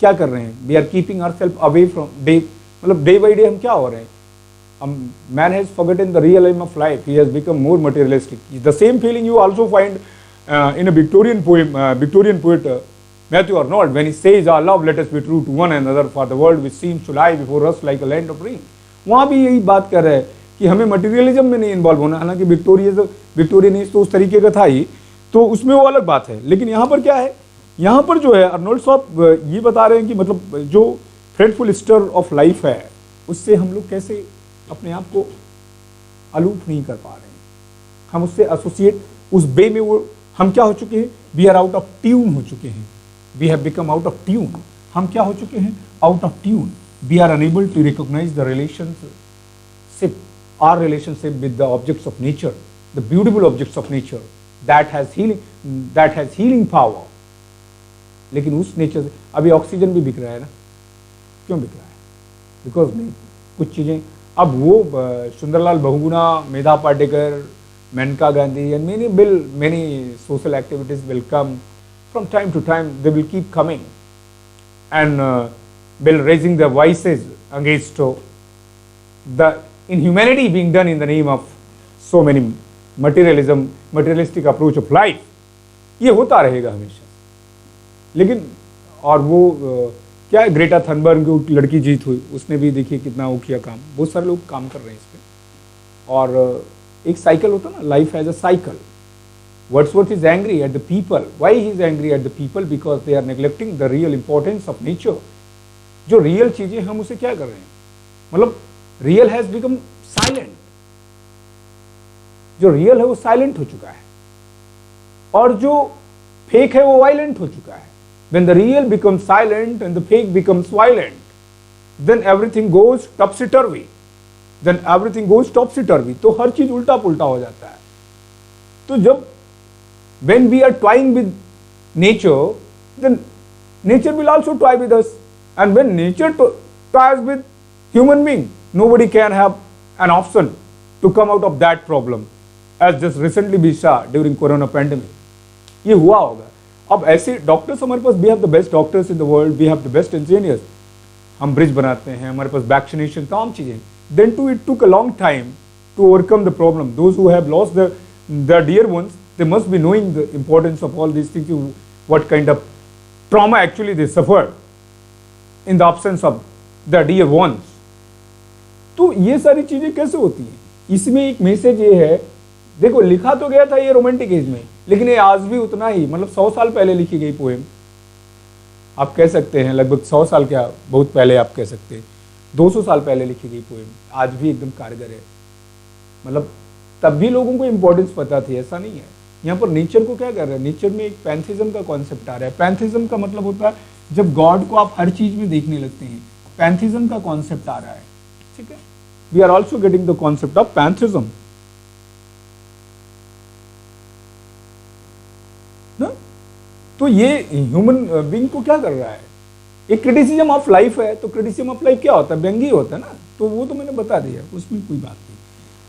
क्या कर रहे हैं? We are keeping ourself away from day, मतलब डे बाई डे हम क्या हो रहे हैं? Man has forgotten the real aim of life, he has become more materialistic. The same feeling you also find in a Victorian poet Matthew Arnold when he says our love let us be true to one another for the world which seems to lie before us like a land of dream। वहाँ भी यही बात कर रहे हैं कि हमें materialism में नहीं इन्वॉल्व होना। हालांकि विक्टोरियनिस्ट तो उस तरीके का था ही, तो उसमें वो अलग बात है। लेकिन यहाँ पर क्या है? यहाँ पर जो है अर्नोल्ड साहब ये बता रहे हैं कि मतलब जो फ्रेटफुल स्टर ऑफ लाइफ है, उससे हम लोग कैसे अपने आप को अलूप नहीं कर पा रहे हैं, हम उससे एसोसिएट, उस बे में वो हम क्या हो चुके हैं? We are out of tune हो चुके हैं, we have become out of tune. हम क्या हो चुके हैं? Out of tune. We are unable to recognise the relationship, our relationship with the objects of nature, the beautiful objects of nature that has healing power. लेकिन उस nature से अभी oxygen भी बिक रहा है ना, क्यों बिक रहा है? बिकॉज नहीं, कुछ चीज़ें अब वो Sundarlal Bahuguna, Medha Patekar, Maneka Gandhi and many social activities will come from time to time, they will keep coming and will raising their voices against the inhumanity being done in the name of so many materialistic approach of life। ये होता रहेगा हमेशा। लेकिन और वो क्या है, Greta Thunberg की लड़की जीत हुई, उसने भी देखिए कितना वो किया काम, बहुत सारे लोग काम कर रहे हैं इस पर। और एक साइकिल होता ना, life as a cycle. Wordsworth is angry at the people. Why he is angry at the people? Because they are neglecting the real importance of nature। जो रियल चीजें हम उसे क्या कर रहे हैं? मतलब रियल हैज बिकम साइलेंट, जो रियल है वो साइलेंट हो चुका है, और जो फेक है वो वायलेंट हो चुका है। When the real becomes silent and the fake becomes violent, then everything goes topsy-turvy। Then everything goes topsy-turvy। तो हर चीज उल्टा पुल्टा हो जाता है। तो जब when we are toying with nature, then nature will also toy with us, and when nature toys with human being, nobody can have an option to come out of that problem, as just recently we saw during corona pandemic। ये हुआ होगा। अब ऐसे doctors हमारे पास, we have the best doctors in the world, we have the best engineers, हम bridge बनाते हैं, हमारे पास वैक्सीनेशन तमाम चीजें, then too it took a long time to overcome the problem. Those who have lost the dear ones, they must be knowing the importance of all these things, what kind of trauma actually they suffered in the absence of their dear ones. तो ये सारी चीजें कैसे होती हैं? इसमें एक message ये है, देखो लिखा तो गया था ये रोमांटिक एज में, लेकिन ये आज भी उतना ही, मतलब 100 साल पहले लिखी गई पोएम, आप कह सकते हैं लगभग 100 साल, क्या बहुत पहले आप कह सकते हैं 200 साल पहले लिखी गई पोएम आज भी एकदम कारगर है। मतलब तब भी लोगों को इंपॉर्टेंस पता थी, ऐसा नहीं है। यहाँ पर नेचर को क्या कर रहा है, नेचर में एक पैंथिज्म का कॉन्सेप्ट आ रहा है। पैंथिज्म का मतलब होता है जब गॉड को आप हर चीज में देखने लगते हैं, पैंथिज्म का कॉन्सेप्ट आ रहा है, ठीक है। We are also getting the concept of pantheism ना। तो ये ह्यूमन बीइंग को क्या कर रहा है, एक क्रिटिसिज्म ऑफ लाइफ है। तो क्रिटिसिज्म ऑफ लाइफ क्या होता है, व्यंग्य होता है ना, तो वो तो मैंने बता दिया, उसमें कोई बात नहीं।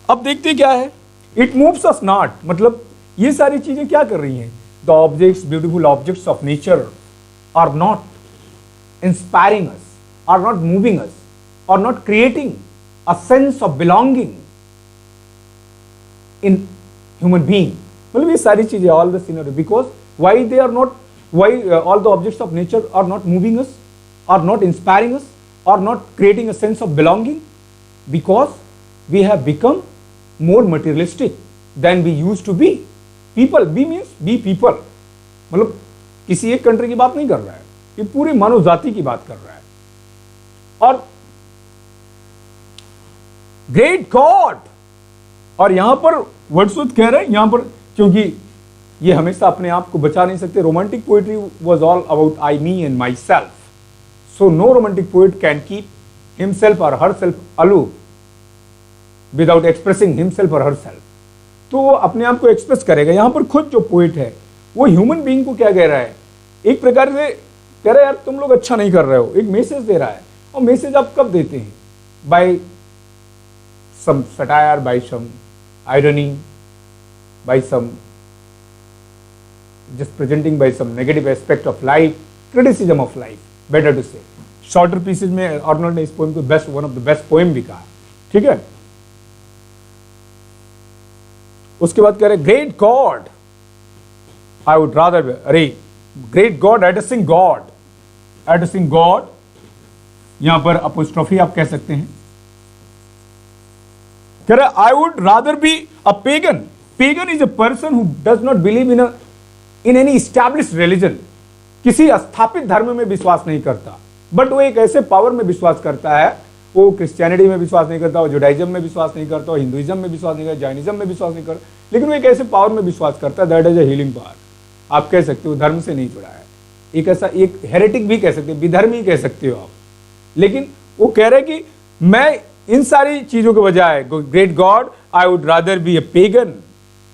अब देखते क्या है, इट मूव्स अस नॉट, मतलब ये सारी चीजें क्या कर रही हैं, the objects, beautiful objects of nature are not inspiring us, are not moving us, are not creating a sense of belonging in human being. मतलब ये सारी चीजें, all the scenario, because why they are not, why all the objects of nature are not moving us, are not inspiring us, are not creating a sense of belonging, because we have become more materialistic than we used to be. People, be means be people. मतलब किसी एक country की बात नहीं कर रहा है, ये पूरी मानव जाति की बात कर रहा है। और ग्रेट गॉड, और यहां पर वर्ड्सवर्थ कह रहे हैं यहां पर, क्योंकि ये हमेशा अपने आप को बचा नहीं सकते। Romantic poetry was all about I, me and myself, so no romantic poet can keep himself or herself aloof without expressing himself or herself. तो वो अपने आप को एक्सप्रेस करेगा। यहां पर खुद जो पोएट है वो ह्यूमन बीइंग को क्या कह रहा है, एक प्रकार से कह रहा है यार तुम लोग अच्छा नहीं कर रहे हो, एक मैसेज दे रहा है। और मैसेज आप कब देते हैं, by some satire, by some irony, by some just presenting by some negative aspect of life, criticism of life, better to say. Shorter pieces में आर्नोल्ड ने इस पोएम को best, one of the best poem भी कहा, ठीक है। उसके बाद कह रहे great God, I would rather, अरे great God, addressing God, addressing God, यहां पर अपोस्ट्रोफी आप कह सकते हैं। कह रहे आई would rather be a pagan. Pagan is a person who does not believe in any established religion, किसी स्थापित धर्म में विश्वास नहीं करता, बट वो एक ऐसे पावर में विश्वास करता है, वो क्रिश्चियनिटी में विश्वास नहीं करता, वो जुडाइज्म में विश्वास नहीं करता, वो हिंदुइज्म में विश्वास नहीं करता, जैनिज्म में विश्वास नहीं करता, लेकिन वो एक ऐसे पावर में विश्वास करता है, that is a healing power. आप कह सकते हो धर्म से नहीं जुड़ा है, एक ऐसा, एक हेरेटिक भी कह सकते हो, विधर्मी कह सकते हो आप। लेकिन वो कह रहे कि मैं इन सारी चीजों के बजाय, great God, I would rather be a pagan,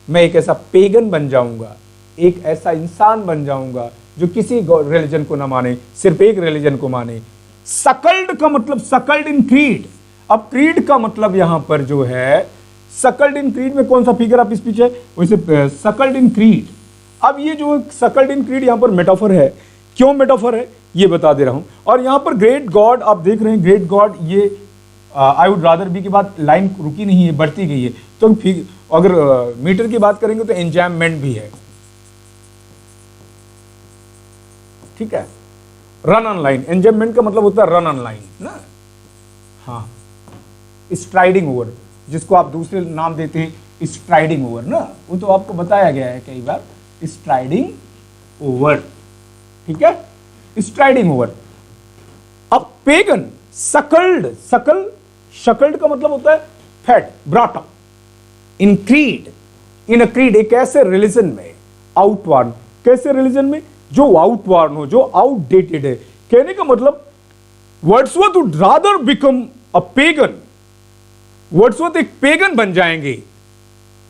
मैं एक ऐसा पेगन बन जाऊंगा, एक ऐसा इंसान बन जाऊंगा जो किसी रिलीजन को ना माने, सिर्फ एक रिलीजन को माने। सकल्ड का मतलब सकल्ड इन क्रीड। अब क्रीड का मतलब यहां पर जो है, सकल्ड इन क्रीड में कौन सा फिगर आप इस पीछे, वैसे सकल्ड इन क्रीड। अब ये जो सकल्ड इन क्रीड यहां पर मेटाफर है, क्यों मेटाफर है ये बता दे रहा हूं। और यहां पर ग्रेट गॉड आप देख रहे हैं, ग्रेट गॉड, ये आई वुड रादर बी के बाद लाइन रुकी नहीं है, बढ़ती गई है। तो अगर मीटर की बात करेंगे तो एंजायमेंट भी है, ठीक है। रन ऑन लाइन, एंजायमेंट का मतलब होता है रन ऑन लाइन ना, हाँ। स्ट्राइडिंग ओवर, जिसको आप दूसरे नाम देते हैं स्ट्राइडिंग ओवर ना, वो तो आपको बताया गया है कई बार, स्ट्राइडिंग ओवर, ठीक है, स्ट्राइडिंग ओवर। अब पेगन, सकल्ड, शकल्ड का मतलब होता है fat, brought up in creed, in a creed, एक ऐसे रिलीजन में, आउटवर्न, कैसे रिलीजन में जो आउटवर्न हो, जो आउटडेटेड है। कहने का मतलब Wordsworth would rather become a pagan, Wordsworth एक पेगन बन जाएंगे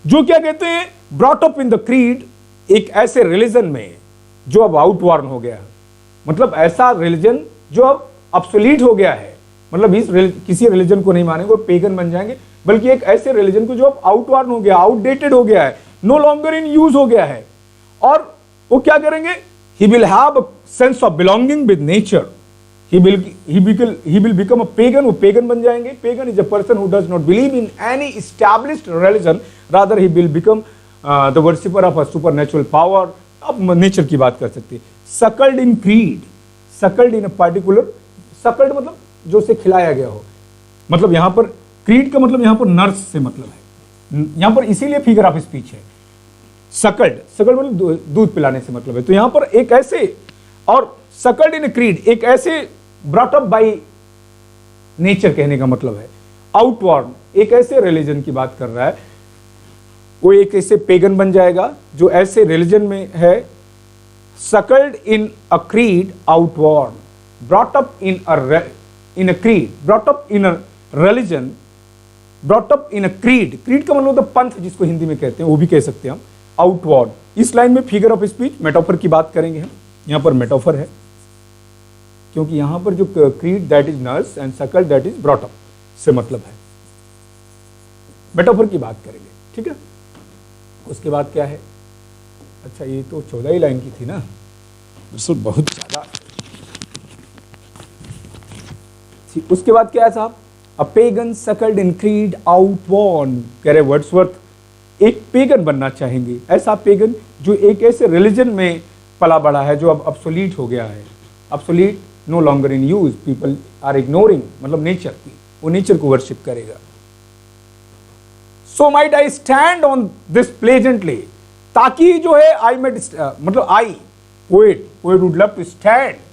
जो क्या कहते हैं, brought up in the creed, एक ऐसे रिलीजन में जो अब आउटवर्न हो गया, मतलब ऐसा रिलीजन जो अब ऑब्सोलीट हो गया है, मतलब इस किसी रिलीजन को नहीं मानेंगे, वो पेगन बन जाएंगे, बल्कि एक ऐसे रिलीजन को जो अब आउटवर्न हो गया, आउटडेटेड हो गया है, नो लॉन्गर इन यूज हो गया है। और वो क्या करेंगे? He will have a sense of belonging with nature, he will become a pagan, वो पेगन बन जाएंगे. Pagan is a person who does not believe in any established religion, rather he will become the worshipper of a supernatural power. अब nature की बात कर सकते हैं. Suckled in creed, suckled in a particular, suckled मतलब जो से खिलाया गया हो, मतलब यहाँ पर creed का मतलब यहाँ पर नर्स से मतलब है, यहाँ पर इसीलिए फिगर ऑफ स्पीच है. Suckled, suckled मतलब दूध पिलाने से मतलब है. तो यहाँ पर एक ऐसे, और suckled in a creed एक ऐसे brought up by nature कहने का मतलब है. आउटवर्ड एक ऐसे रिलीजन की बात कर रहा है, वो एक ऐसे पेगन बन जाएगा जो ऐसे रिलीजन में है. suckled in a creed outward, brought up in a creed, brought up in a religion, brought up in a creed. creed का मतलब होता है पंथ, जिसको हिंदी में कहते हैं, वो भी कह सकते हैं हम. आउटवर्ड, इस लाइन में फिगर ऑफ स्पीच मेटाफर की बात करेंगे हम. यहाँ पर मेटाफर है क्योंकि यहाँ पर जो creed that is nurse and सकल दैट इज ब्रॉट अप से मतलब है. मेटाफर की बात करेंगे, ठीक है. उसके बाद क्या है? अच्छा, ये तो 14 ही लाइन की थी ना, बहुत ज्यादा. उसके बाद क्या है साहब? अ पेगन सकल्ड इन क्रीड आउटवर्न. कह रहे वर्ड्सवर्थ एक पेगन बनना चाहेंगे, ऐसा पेगन जो एक ऐसे रिलीजन में पला बड़ा है जो अब obsolete हो गया है. obsolete, no longer in use, people are ignoring, मतलब नेचर की, वो नेचर को वर्शिप करेगा. So might I stand on this pleasantly, ताकि जो है I might मतलब I poet would love to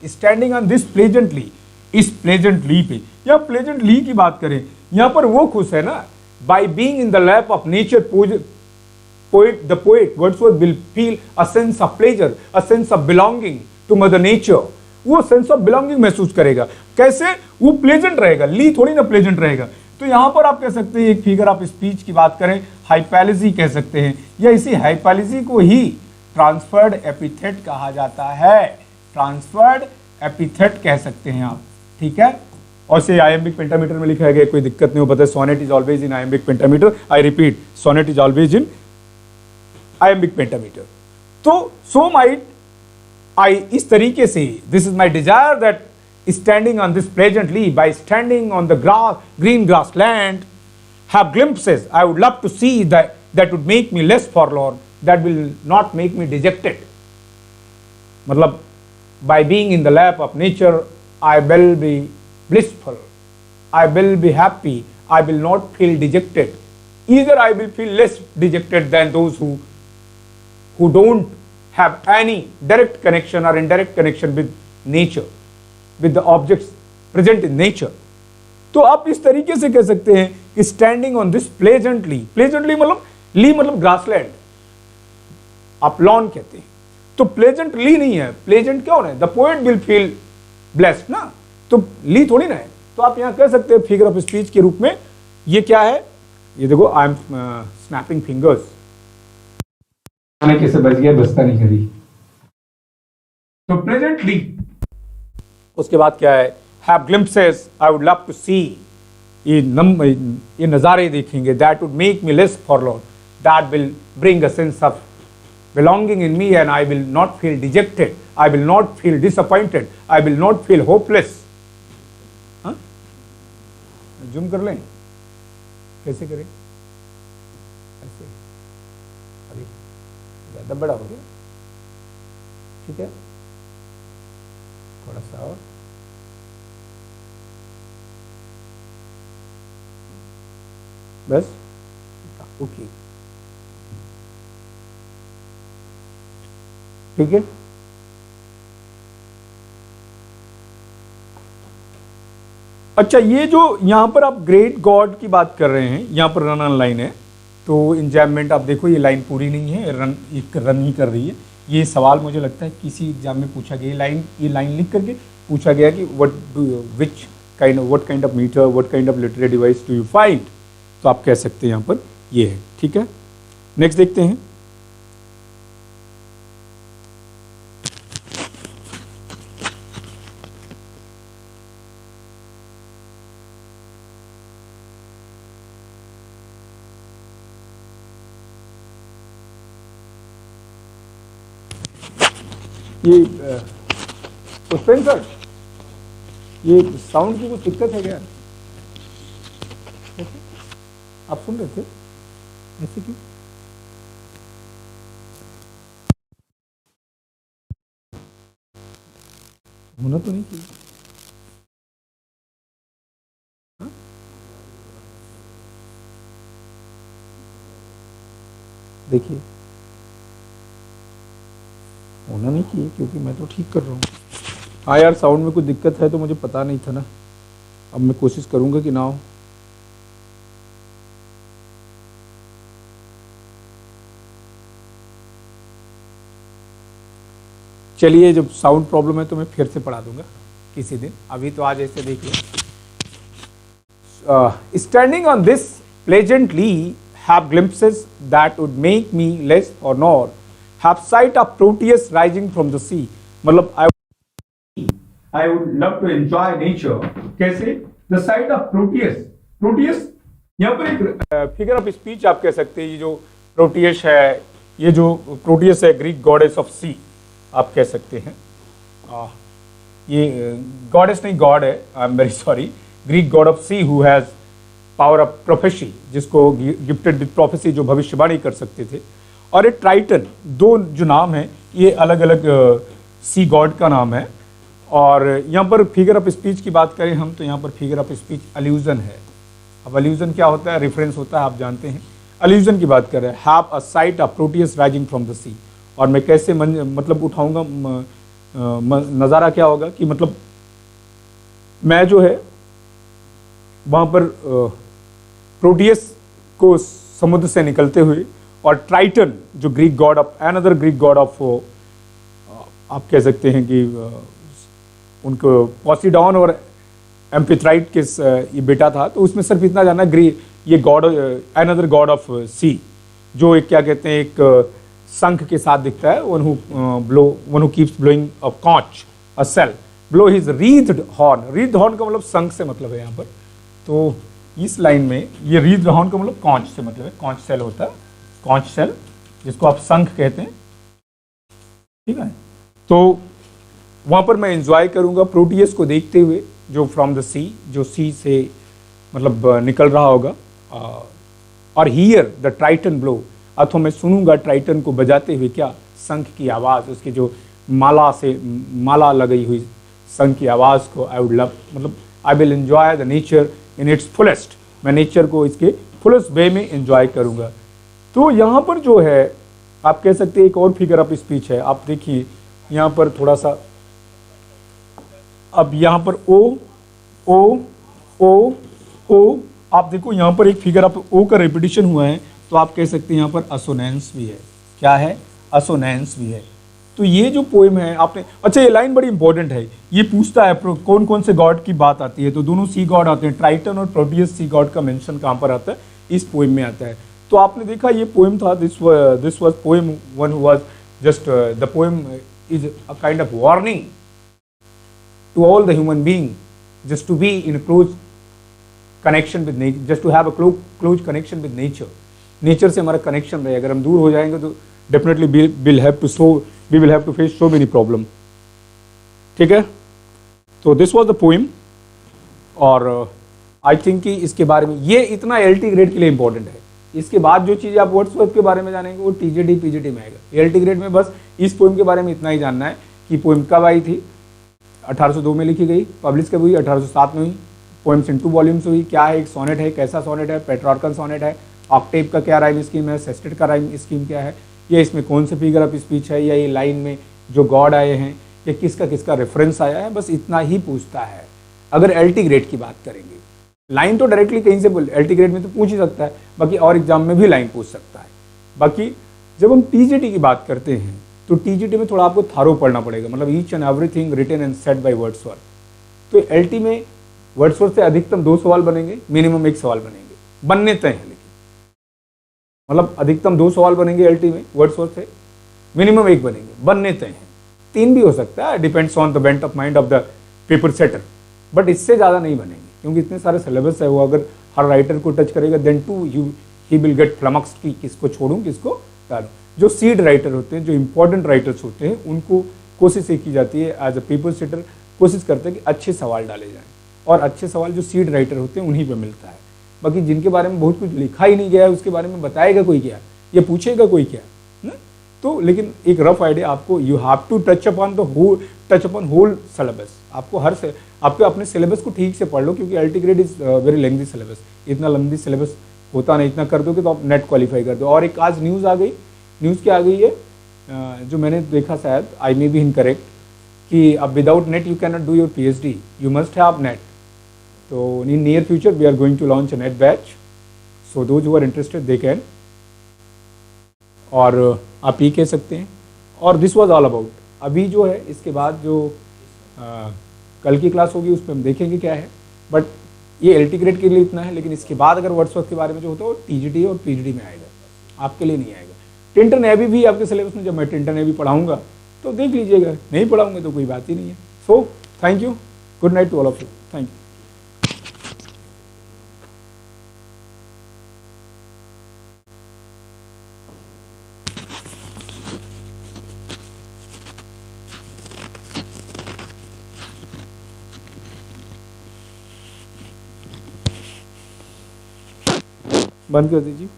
standing on this pleasantly, इस pleasantly पे, या pleasantly की बात करें, यहाँ पर वो खुश है ना. by being in the lap of nature, the poet Wordsworth will feel a sense of pleasure, a sense of belonging to mother nature. वो सेंस ऑफ बिलोंगिंग महसूस करेगा. कैसे? वो प्लेजेंट रहेगा, ली थोड़ी ना प्लेजेंट रहेगा. तो यहां पर आप कह सकते हैं, एक फिगर ऑफ स्पीच की बात करें, हाइपैलिजी कह सकते हैं, या इसी हाइपैलिजी को ही ट्रांसफर्ड एपिथेट कहा जाता है. ट्रांसफर्ड एपिथेट कह सकते हैं आप, ठीक है. और से आयम्बिक पेंटामीटर में लिखा गया, कोई दिक्कत नहीं हो. पता है sonnet is always in iambic pentameter. I repeat, sonnet is always in iambic pentameter. तो सो माइट I, इस तरीके से, this is my desire that standing on this pleasantly, by standing on the green grass land, have glimpses I would love to see that would make me less forlorn, that will not make me dejected. मतलब by being in the lap of nature I will B blissful, I will be happy, I will not feel dejected. Either I will feel less dejected than those who don't have any direct connection or indirect connection with nature, with the objects present in nature. तो आप इस तरीके से कह सकते हैं कि standing on this pleasantly, pleasantly मतलब ली मतलब ग्रासलैंड, आप लॉन कहते हैं. तो प्लेजेंट ली नहीं है, प्लेजेंट क्या होना है? The poet will feel blessed ना, तो ली थोड़ी ना है. तो आप यहां कह सकते हैं फिगर ऑफ स्पीच के रूप में. ये क्या है? ये देखो, आई एम स्नैपिंग फिंगर्स. कैसे बच गया? बचता नहीं करी. तो प्रेजेंटली, उसके बाद क्या है? Have glimpses I would love to see, ये नजारे देखेंगे. That would make me less forlorn, that will bring a sense of belonging in me and I will not feel dejected, I will not feel disappointed, I will not feel hopeless. Zoom कर लें, कैसे करें? ऐसे, ज्यादा बड़ा हो गया, ठीक है. थोड़ा सा और, बस, ओके, ठीक है. अच्छा, ये जो यहां पर आप ग्रेट गॉड की बात कर रहे हैं, यहां पर रन ऑन लाइन है. तो इंजॉयमेंट आप देखो, ये लाइन पूरी नहीं है, रन ही कर रही है. ये सवाल मुझे लगता है किसी एग्जाम में पूछा गया. ये लाइन लिख करके पूछा गया कि what kind of meter, what kind of literary device do you find. तो आप कह सकते हैं यहाँ पर ये है, ठीक है. नेक्स्ट देखते हैं. ये पुष्पेंद्र सर, ये साउंड की कुछ दिक्कत है क्या? आप सुन रहे थे ऐसे क्यों? होना तो नहीं चाहिए। हाँ? देखिए होना नहीं चाहिए क्योंकि मैं तो ठीक कर रहा हूँ। हाँ यार, साउंड में कुछ दिक्कत है तो मुझे पता नहीं था ना। अब मैं कोशिश करूँगा कि ना हो। चलिए, जब साउंड प्रॉब्लम है तो मैं फिर से पढ़ा दूंगा किसी दिन, अभी तो आज ऐसे देखिए। Standing on this pleasantly have glimpses that would make me less or nor have sight of Proteus rising from the sea. मतलब I would love to enjoy nature. कैसे? The sight of Proteus. Proteus यहाँ पर एक figure of speech आप कह सकते हैं। ये जो प्रोटियस है, ये जो प्रोटियस है ग्रीक गॉडेस ऑफ सी आप कह सकते हैं। ये गॉडेस नहीं, गॉड है, I am very sorry, Greek God of see who has power of prophecy, जिसको गिफ्टेड विद प्रोफेसी, जो भविष्यवाणी कर सकते थे। और एक ट्राइटन, दो जो नाम है ये अलग अलग सी गॉड का नाम है। और यहाँ पर फिगर ऑफ स्पीच की बात करें हम तो यहाँ पर फिगर ऑफ स्पीच अल्यूजन है। अब अल्यूजन क्या होता है? रेफरेंस होता है, आप जानते हैं। अल्यूजन की बात कर रहे हैं, have a sight of Proteus rising from the sea. और मैं कैसे मतलब उठाऊंगा नज़ारा, क्या होगा कि मतलब मैं जो है वहाँ पर प्रोटियस को समुद्र से निकलते हुए, और ट्राइटन जो Greek God of, another Greek God of, आप कह सकते हैं कि उनको पॉसिडॉन और एम्फिथ्राइट के ये बेटा था। तो उसमें सिर्फ इतना जानना, ये गॉड अनदर गॉड ऑफ सी, जो एक क्या कहते हैं, एक शंख के साथ दिखता है। One who keeps blowing a conch a shell, blow his wreathed horn. Wreathed horn का मतलब शंख से मतलब है यहाँ पर। तो इस लाइन में ये रीथ्ड हॉर्न का मतलब कॉन्च से मतलब है, कॉन्च सेल होता है, कॉन्च सेल जिसको आप शंख कहते हैं, ठीक है। तो वहाँ पर मैं एंजॉय करूँगा प्रोटियस को देखते हुए, जो फ्रॉम द सी, जो सी से मतलब निकल रहा होगा। और हियर द ट्राइटन ब्लो, अथवा मैं सुनूंगा ट्राइटन को बजाते हुए क्या, शंख की आवाज़, उसकी जो माला लगाई हुई शंख की आवाज़ को आई वुड लव, मतलब I will enjoy the nature in its fullest. मैं नेचर को इसके फुलेस्ट वे में एंजॉय करूँगा। तो यहाँ पर जो है आप कह सकते हैं एक और फिगर ऑफ स्पीच है। आप देखिए यहाँ पर थोड़ा सा, अब यहाँ पर ओ ओ ओ ओ, आप देखो यहाँ पर एक फिगर ऑफ ओ का रिपीटिशन हुआ है, तो आप कह सकते हैं यहाँ पर असोनेंस भी है। क्या है? असोनेंस भी है। तो ये जो पोएम है आपने, अच्छा ये लाइन बड़ी इंपॉर्टेंट है, ये पूछता है कौन कौन से गॉड की बात आती है, तो दोनों सी गॉड आते हैं, ट्राइटन और प्रोटियस सी गॉड का मेंशन कहाँ पर आता है? इस पोएम में आता है। तो आपने देखा ये पोएम था, this was poem one was just the poem is a kind of warning to all the human being just to be in close connection with nature, just to have a close connection with nature. Nature से हमारा connection रहे, अगर हम दूर हो जाएंगे तो definitely we will have to face so many problem. ठीक है, तो दिस वाज द पोएम। और आई थिंक कि इसके बारे में ये इतना एलटी ग्रेड के लिए इंपॉर्टेंट है। इसके बाद जो चीज़ आप वर्ड्सवर्थ के बारे में जानेंगे वो टीजीटी पीजीटी में आएगा। एलटी ग्रेड में बस इस पोएम के बारे में इतना ही जानना है कि पोएम कब आई थी, 1802 में लिखी गई, पब्लिश कब हुई, 1807 में हुई, पोएम्स इन 2 वॉल्यूम्स हुई, क्या है, एक सोनेट है, कैसा सोनेट है, पेट्रार्कन सोनेट है, ऑक्टेव का क्या राइम स्कीम है, सेस्टेट का राइम स्कीम क्या है, या इसमें कौन से फिगर ऑफ स्पीच है, या ये लाइन में जो गॉड आए हैं ये किसका किसका रेफरेंस आया है, बस इतना ही पूछता है। अगर एलटी ग्रेड की बात करेंगे, लाइन तो डायरेक्टली कहीं से बोल, एलटी ग्रेड में तो पूछ ही सकता है, बाकी और एग्जाम में भी लाइन पूछ सकता है। बाकी जब हम टीजीटी की बात करते हैं तो टीजीटी में थोड़ा आपको थारो पढ़ना पड़ेगा, मतलब each and everything written and said by Wordsworth. तो एलटी में वर्ड्सवर्थ से अधिकतम 2 सवाल बनेंगे, मिनिमम 1 सवाल बनेंगे, बनने तय हैं, लेकिन मतलब अधिकतम 2 सवाल बनेंगे एलटी में वर्ड्सवर्थ से, मिनिमम 1 बनेंगे, बनने तय हैं। 3 भी हो सकता है, depends on the bent of mind of the paper setter, but इससे ज़्यादा नहीं बनेंगे क्योंकि इतने सारे सिलेबस है। वो अगर हर राइटर को टच करेगा then too he will get flummox की किसको छोड़ूं किसको डालूं। जो सीड राइटर होते हैं, जो इंपॉर्टेंट राइटर्स होते हैं, उनको कोशिश ये की जाती है एज अ पेपर सेटर, कोशिश करते हैं कि अच्छे सवाल डाले जाएं और अच्छे सवाल जो सीड राइटर होते हैं उन्हीं पे मिलता है। बाकी जिनके बारे में बहुत कुछ लिखा ही नहीं गया है उसके बारे में बताएगा कोई क्या, ये पूछेगा कोई क्या ना? तो लेकिन एक रफ आइडिया आपको, you have to touch upon whole syllabus. आपको आपके अपने सिलेबस को ठीक से पढ़ लो, क्योंकि LT grade is very lengthy syllabus. इतना लंबी सिलेबस होता नहीं, इतना कर दोगे तो आप नेट क्वालिफाई कर दो। और एक आज न्यूज़ आ गई, न्यूज़ क्या आ गई है जो मैंने देखा, शायद आई मे बी इनकरेक्ट, कि अब without NET you can not do your PhD, you must have NET. तो in near future we are going to launch a NET batch, so those who are interested they can, और आप ये कह सकते हैं। और दिस वाज ऑल अबाउट। अभी जो है इसके बाद जो कल की क्लास होगी उसमें हम देखेंगे क्या है, बट ये एलटी ग्रेड के लिए इतना है। लेकिन इसके बाद अगर वर्ड्सवर्थ के बारे में जो होता है वो TGT और PGD में आएगा, आपके लिए नहीं आएगा। टिंटन नेवी भी आपके सिलेबस में, जब मैं टिंटन नेवी पढ़ाऊंगा तो देख लीजिएगा, नहीं पढ़ाऊंगा तो कोई बात ही नहीं है। So thank you, good night to all of you, thank you. बंद कर दीजिए।